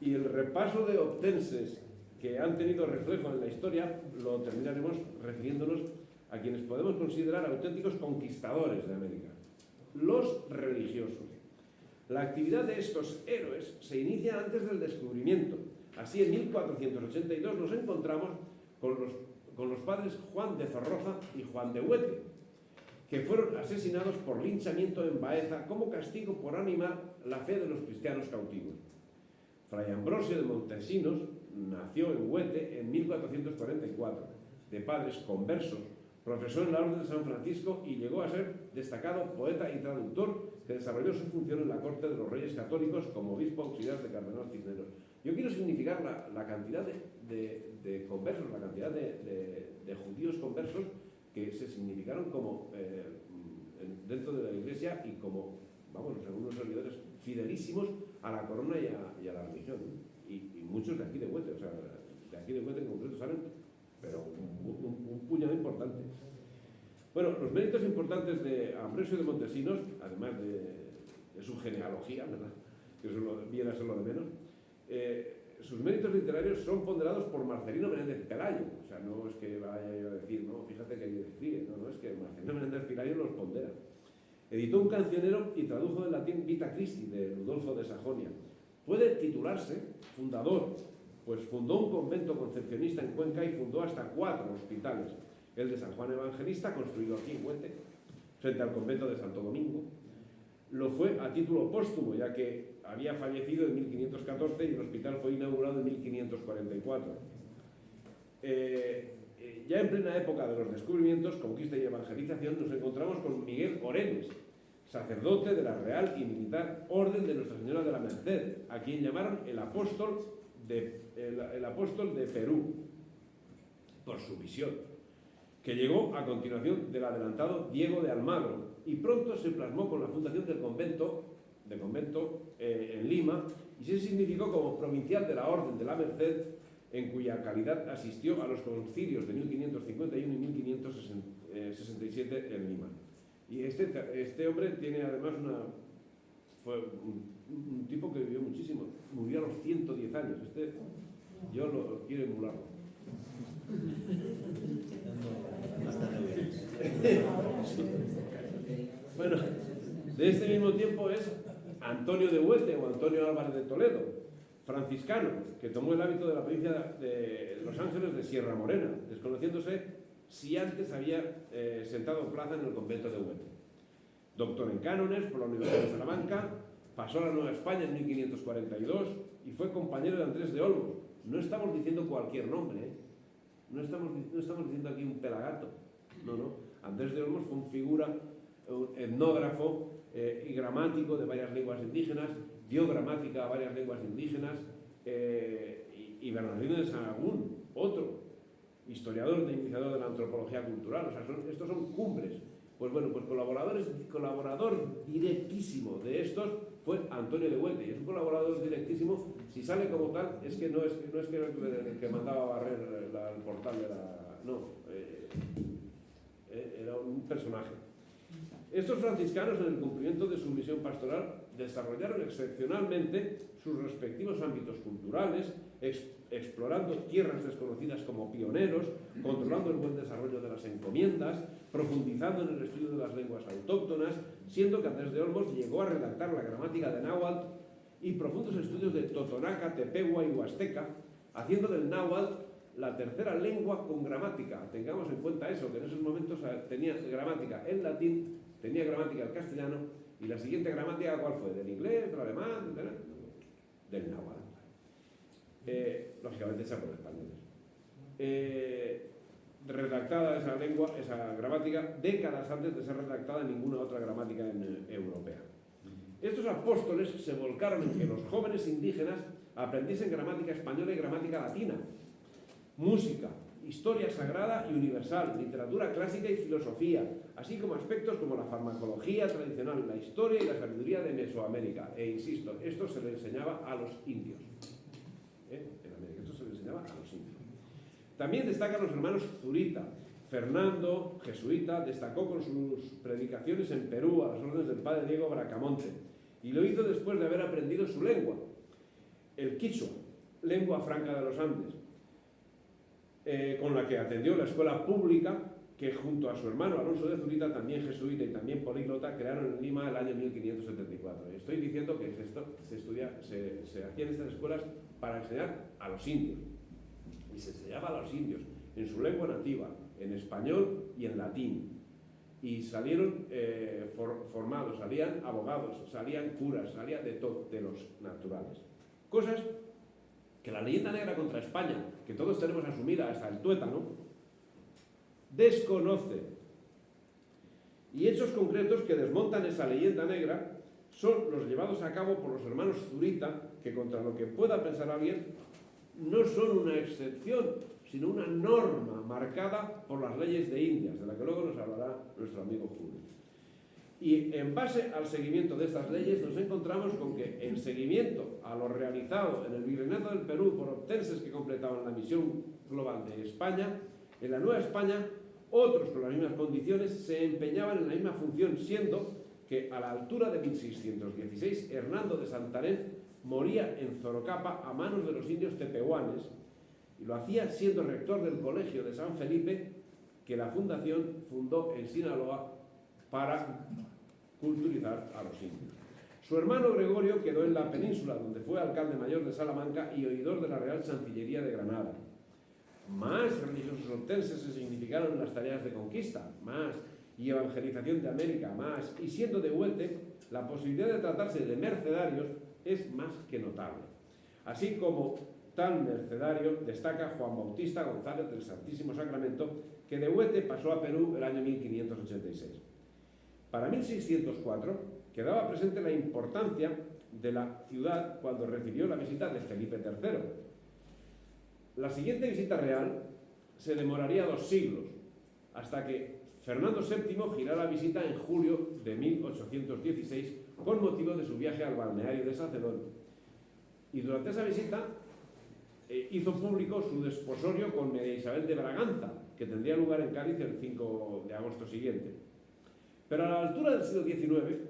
Y el repaso de obtenses que han tenido reflejo en la historia lo terminaremos refiriéndonos a quienes podemos considerar auténticos conquistadores de América, los religiosos. La actividad de estos héroes se inicia antes del descubrimiento. Así, en 1482 nos encontramos con los padres Juan de Zorroza y Juan de Huete, que fueron asesinados por linchamiento en Baeza como castigo por animar la fe de los cristianos cautivos. Fray Ambrosio de Montesinos nació en Huete en 1444, de padres conversos, profesor en la Orden de San Francisco y llegó a ser destacado poeta y traductor que desarrolló su función en la corte de los reyes católicos como obispo auxiliar de Cardenal Cisneros. Yo quiero significar la cantidad de conversos, la cantidad de judíos conversos que se significaron como dentro de la Iglesia y como, vamos, algunos servidores fidelísimos a la corona y a la religión. Y muchos de aquí de Huete, o sea, de aquí de Huete en concreto salen, pero un puñado importante. Bueno, los méritos importantes de Ambrosio de Montesinos, además de su genealogía, ¿verdad?, que eso viene a ser lo de menos, sus méritos literarios son ponderados por Marcelino Menéndez Pelayo. O sea, no es que vaya a decir, no, fíjate que él escribe, no, es que Marcelino Menéndez Pelayo los pondera. Editó un cancionero y tradujo del latín Vita Christi de Ludolfo de Sajonia. Puede titularse fundador, pues fundó un convento concepcionista en Cuenca y fundó hasta 4 hospitales. El de San Juan Evangelista, construido aquí en Huete, frente al convento de Santo Domingo. Lo fue a título póstumo, ya que había fallecido en 1514 y el hospital fue inaugurado en 1544. Ya en plena época de los descubrimientos, conquista y evangelización, nos encontramos con Miguel Orenes, sacerdote de la Real y Militar Orden de Nuestra Señora de la Merced, a quien llamaron el apóstol de Perú, por su visión, que llegó a continuación del adelantado Diego de Almagro, y pronto se plasmó con la fundación del convento en Lima y se significó como provincial de la Orden de la Merced, en cuya calidad asistió a los concilios de 1551 y 1567 en Lima. Y este hombre tiene además fue un tipo que vivió muchísimo, murió a los 110 años. Yo lo quiero emularlo. Bueno, de este mismo tiempo es Antonio de Huete o Antonio Álvarez de Toledo, franciscano, que tomó el hábito de la provincia de Los Ángeles de Sierra Morena, desconociéndose si antes había sentado plaza en el convento de Huete. Doctor en cánones por la Universidad de Salamanca, pasó a la Nueva España en 1542 y fue compañero de Andrés de Olmos. No estamos diciendo cualquier nombre, ¿eh? No estamos diciendo aquí un pelagato. No. Andrés de Olmos fue un figura, un etnógrafo y gramático de varias lenguas indígenas, dio gramática a varias lenguas indígenas, y Bernardino de Sahagún, otro historiador e iniciador de la antropología cultural. O sea, estos son cumbres. Pues bueno, pues colaborador directísimo de estos fue Antonio de Huete, y es un colaborador directísimo. Si sale como tal, es que no es que el que mandaba a barrer el portal de la... No, era un personaje. Estos franciscanos, en el cumplimiento de su misión pastoral, desarrollaron excepcionalmente sus respectivos ámbitos culturales, explorando tierras desconocidas como pioneros, controlando el buen desarrollo de las encomiendas, profundizando en el estudio de las lenguas autóctonas, siendo que Andrés de Olmos llegó a redactar la gramática de náhuatl y profundos estudios de totonaca, tepehua y huasteca, haciendo del náhuatl la tercera lengua con gramática. Tengamos en cuenta eso, que en esos momentos tenía gramática en latín, tenía gramática en castellano, y la siguiente gramática, ¿cuál fue? ¿Del inglés, del alemán? Del náhuatl. Lógicamente hecha por españoles. Redactada esa lengua, esa gramática, décadas antes de ser redactada en ninguna otra gramática europea. Estos apóstoles se volcaron en que los jóvenes indígenas aprendiesen gramática española y gramática latina, música, historia sagrada y universal, literatura clásica y filosofía, así como aspectos como la farmacología tradicional, la historia y la sabiduría de Mesoamérica. E insisto, esto se le enseñaba a los indios. En América, esto se le enseñaba a los indios. También destacan los hermanos Zurita. Fernando, jesuita, destacó con sus predicaciones en Perú a las órdenes del padre Diego Bracamonte, y lo hizo después de haber aprendido su lengua, el quichua, lengua franca de los Andes, con la que atendió la escuela pública que junto a su hermano Alonso de Zurita, también jesuita y también políglota, crearon en Lima el año 1574. Estoy diciendo que se hacían estas escuelas para enseñar a los indios, y se enseñaba a los indios en su lengua nativa, en español y en latín, y salieron formados, salían abogados, salían curas, salían de los naturales. Cosas que la leyenda negra contra España, que todos tenemos asumida hasta el tuétano, desconoce. Y hechos concretos que desmontan esa leyenda negra son los llevados a cabo por los hermanos Zurita, que contra lo que pueda pensar alguien, no son una excepción, sino una norma marcada por las leyes de Indias, de la que luego nos hablará nuestro amigo Julio. Y en base al seguimiento de estas leyes nos encontramos con que en seguimiento a lo realizado en el Virreinato del Perú por obtenses que completaban la misión global de España, en la Nueva España otros con las mismas condiciones se empeñaban en la misma función, siendo que a la altura de 1616 Hernando de Santarén moría en Zorocapa a manos de los indios tepehuanes, y lo hacía siendo rector del Colegio de San Felipe, que la fundación fundó en Sinaloa para culturizar a los indios. Su hermano Gregorio quedó en la península, donde fue alcalde mayor de Salamanca y oidor de la Real Chancillería de Granada. Más religiosos hortenses se significaron en las tareas de conquista, más, y evangelización de América, más, y siendo de Huete, la posibilidad de tratarse de mercedarios es más que notable. Así como tal mercedario destaca Juan Bautista González del Santísimo Sacramento, que de Huete pasó a Perú el año 1586. Para 1604 quedaba presente la importancia de la ciudad cuando recibió la visita de Felipe III. La siguiente visita real se demoraría 2 siglos, hasta que Fernando VII girara la visita en julio de 1816 con motivo de su viaje al balneario de Sacedón. Y durante esa visita hizo público su desposorio con María Isabel de Braganza, que tendría lugar en Cádiz el 5 de agosto siguiente. Pero a la altura del siglo XIX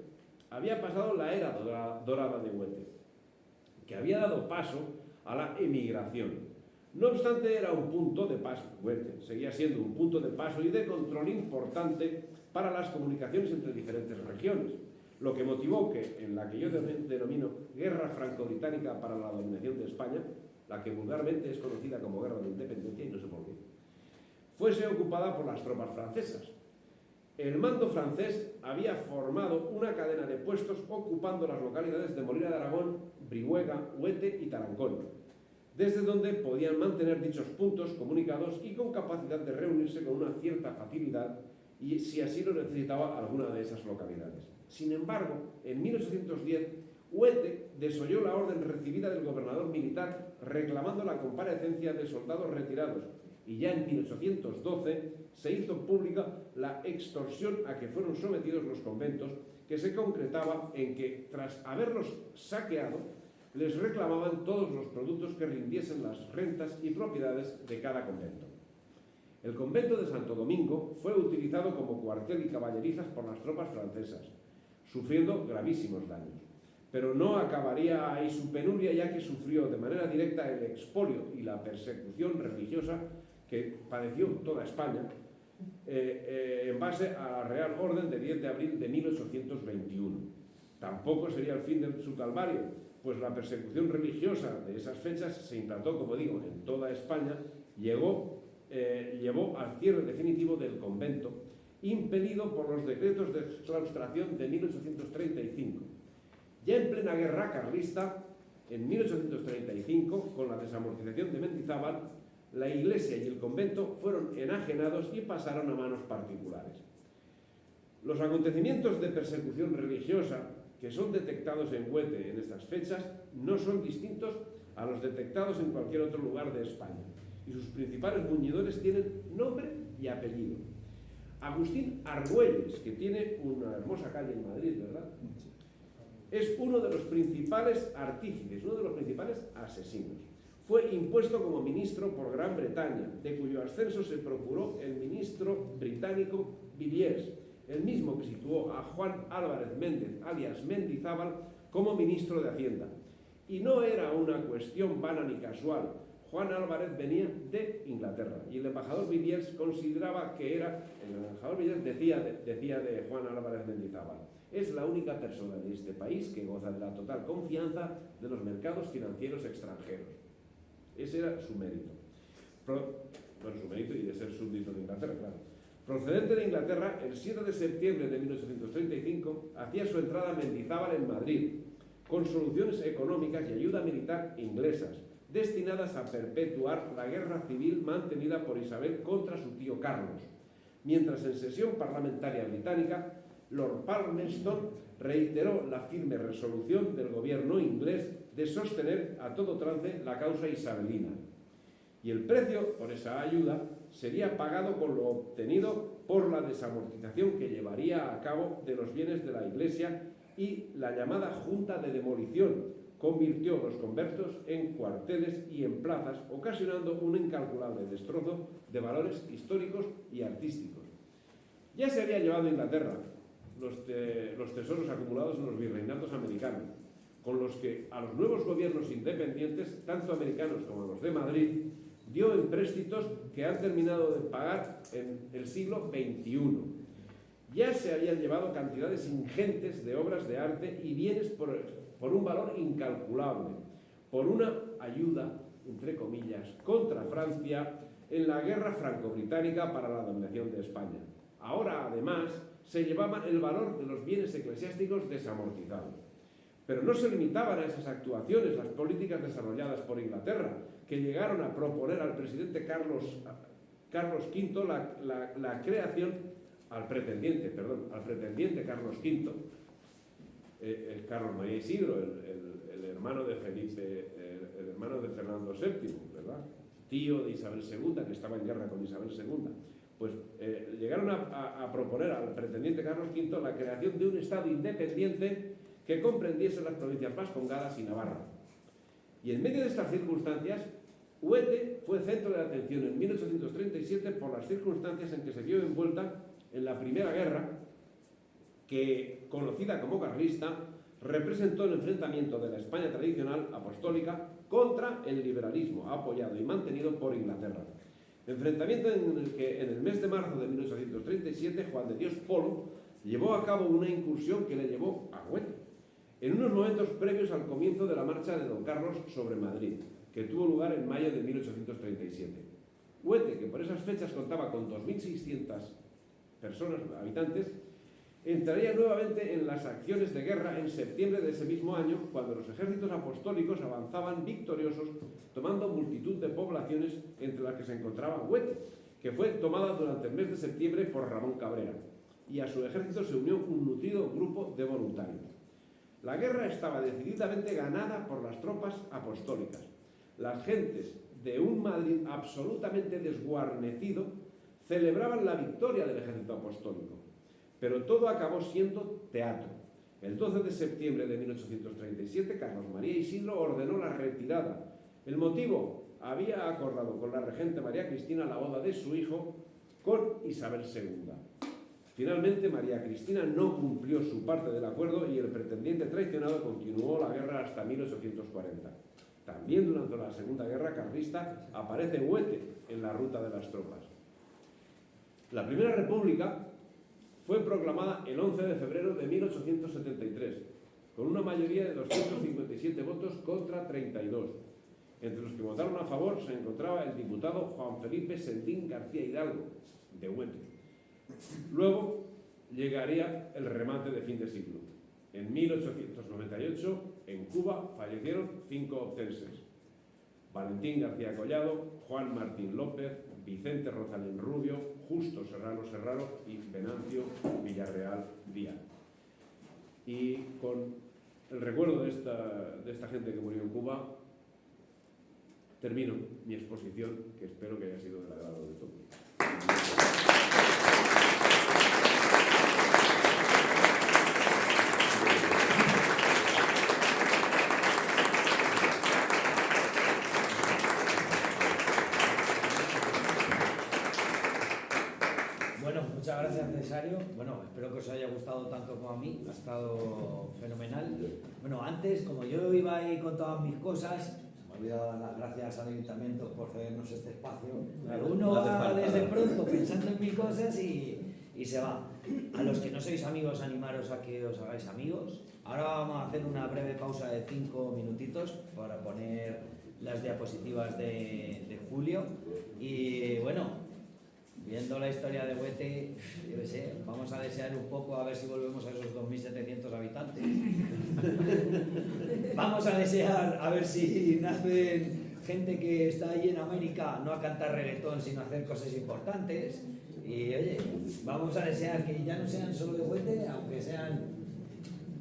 había pasado la era dorada de Huete, que había dado paso a la emigración. No obstante, era un punto de paso, Huete seguía siendo un punto de paso y de control importante para las comunicaciones entre diferentes regiones, lo que motivó que, en la que yo denomino Guerra Franco-Británica para la dominación de España, la que vulgarmente es conocida como Guerra de Independencia, y no sé por qué, fuese ocupada por las tropas francesas. El mando francés había formado una cadena de puestos ocupando las localidades de Molina de Aragón, Brihuega, Huete y Tarancón, desde donde podían mantener dichos puntos comunicados y con capacidad de reunirse con una cierta facilidad y si así lo necesitaba alguna de esas localidades. Sin embargo, en 1810, Huete desoyó la orden recibida del gobernador militar reclamando la comparecencia de soldados retirados, y ya en 1812 se hizo pública la extorsión a que fueron sometidos los conventos, que se concretaba en que, tras haberlos saqueado, les reclamaban todos los productos que rindiesen las rentas y propiedades de cada convento. El convento de Santo Domingo fue utilizado como cuartel y caballerizas por las tropas francesas, sufriendo gravísimos daños. Pero no acabaría ahí su penuria, ya que sufrió de manera directa el expolio y la persecución religiosa que padeció toda España en base a la Real Orden de 10 de abril de 1821. Tampoco sería el fin de su calvario, pues la persecución religiosa de esas fechas se implantó, como digo, en toda España, llevó al cierre definitivo del convento, impedido por los decretos de exclaustración de 1835. Ya en plena guerra carlista, en 1835, con la desamortización de Mendizábal, la iglesia y el convento fueron enajenados y pasaron a manos particulares. Los acontecimientos de persecución religiosa que son detectados en Huete en estas fechas no son distintos a los detectados en cualquier otro lugar de España, y sus principales muñidores tienen nombre y apellido. Agustín Argüelles, que tiene una hermosa calle en Madrid, ¿verdad?, es uno de los principales artífices, uno de los principales asesinos. Fue impuesto como ministro por Gran Bretaña, de cuyo ascenso se procuró el ministro británico Villiers, el mismo que situó a Juan Álvarez Méndez, alias Mendizábal, como ministro de Hacienda. Y no era una cuestión vana ni casual. Juan Álvarez venía de Inglaterra y el embajador Villiers consideraba que era, el embajador Villiers decía de Juan Álvarez Mendizábal: es la única persona de este país que goza de la total confianza de los mercados financieros extranjeros. Ese era su mérito. Su mérito y de ser súbdito de Inglaterra, claro. Procedente de Inglaterra, el 7 de septiembre de 1835 hacía su entrada a Mendizábal en Madrid, con soluciones económicas y ayuda militar inglesas, destinadas a perpetuar la guerra civil mantenida por Isabel contra su tío Carlos, mientras en sesión parlamentaria británica Lord Palmerston reiteró la firme resolución del gobierno inglés de sostener a todo trance la causa isabelina. Y el precio por esa ayuda sería pagado con lo obtenido por la desamortización que llevaría a cabo de los bienes de la Iglesia, y la llamada Junta de Demolición convirtió los conventos en cuarteles y en plazas, ocasionando un incalculable destrozo de valores históricos y artísticos. Ya se había llevado a Inglaterra los tesoros acumulados en los virreinatos americanos, con los que a los nuevos gobiernos independientes, tanto americanos como los de Madrid, dio empréstitos que han terminado de pagar en el siglo XXI. Ya se habían llevado cantidades ingentes de obras de arte y bienes por un valor incalculable, por una ayuda, entre comillas, contra Francia en la guerra franco-británica para la dominación de España. Ahora, además, se llevaban el valor de los bienes eclesiásticos desamortizados. Pero no se limitaban a esas actuaciones las políticas desarrolladas por Inglaterra, que llegaron a proponer al presidente Carlos V la creación, al pretendiente Carlos V, Carlos María Isidro, el hermano de el hermano de Fernando VII, ¿verdad?, tío de Isabel II, que estaba en guerra con Isabel II. Pues llegaron a proponer al pretendiente Carlos V la creación de un Estado independiente que comprendiese las provincias vascongadas y Navarra. Y en medio de estas circunstancias, Huete fue centro de atención en 1837 por las circunstancias en que se vio envuelta en la Primera Guerra, que, conocida como carlista, representó el enfrentamiento de la España tradicional apostólica contra el liberalismo apoyado y mantenido por Inglaterra. Enfrentamiento en el que en el mes de marzo de 1837 Juan de Dios Polo llevó a cabo una incursión que le llevó a Huete, en unos momentos previos al comienzo de la marcha de Don Carlos sobre Madrid, que tuvo lugar en mayo de 1837. Huete, que por esas fechas contaba con 2.600 personas, habitantes, entraría nuevamente en las acciones de guerra en septiembre de ese mismo año, cuando los ejércitos apostólicos avanzaban victoriosos, tomando multitud de poblaciones, entre las que se encontraba Huete, que fue tomada durante el mes de septiembre por Ramón Cabrera, y a su ejército se unió un nutrido grupo de voluntarios. La guerra estaba decididamente ganada por las tropas apostólicas. Las gentes de un Madrid absolutamente desguarnecido celebraban la victoria del ejército apostólico, pero todo acabó siendo teatro. El 12 de septiembre de 1837, Carlos María Isidro ordenó la retirada. El motivo: había acordado con la regente María Cristina la boda de su hijo con Isabel II. Finalmente, María Cristina no cumplió su parte del acuerdo y el pretendiente traicionado continuó la guerra hasta 1840. También durante la Segunda Guerra Carlista aparece Huete en la ruta de las tropas. La Primera República fue proclamada el 11 de febrero de 1873, con una mayoría de 257 votos contra 32. Entre los que votaron a favor se encontraba el diputado Juan Felipe Sendín García Hidalgo, de Huete. Luego llegaría el remate de fin de siglo. En 1898, en Cuba, fallecieron 5 obtenses: Valentín García Collado, Juan Martín López, Vicente Rosalén Rubio, Justo Serrano Serrano y Venancio Villarreal Díaz. Y con el recuerdo de esta gente que murió en Cuba, termino mi exposición, que espero que haya sido del agrado de todos. Muchas gracias, Cesario. Bueno, espero que os haya gustado tanto como a mí. Ha estado fenomenal. Bueno, antes, como yo iba ahí con todas mis cosas, me olvidado dar las gracias al Ayuntamiento por cedernos este espacio. Pero uno va desde pronto pensando en mil cosas y se va. A los que no sois amigos, animaros a que os hagáis amigos. Ahora vamos a hacer una breve pausa de 5 minutitos para poner las diapositivas de Julio. Y bueno, viendo la historia de Huete, yo qué sé, vamos a desear un poco a ver si volvemos a esos 2.700 habitantes. Vamos a desear a ver si nacen gente que está allí en América, no a cantar reggaetón, sino a hacer cosas importantes. Y oye, vamos a desear que ya no sean solo de Huete, aunque sean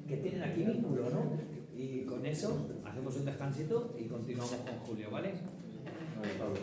que tienen aquí vínculo, ¿no? Y con eso hacemos un descansito y continuamos con Julio, ¿vale? Vale, Pablo.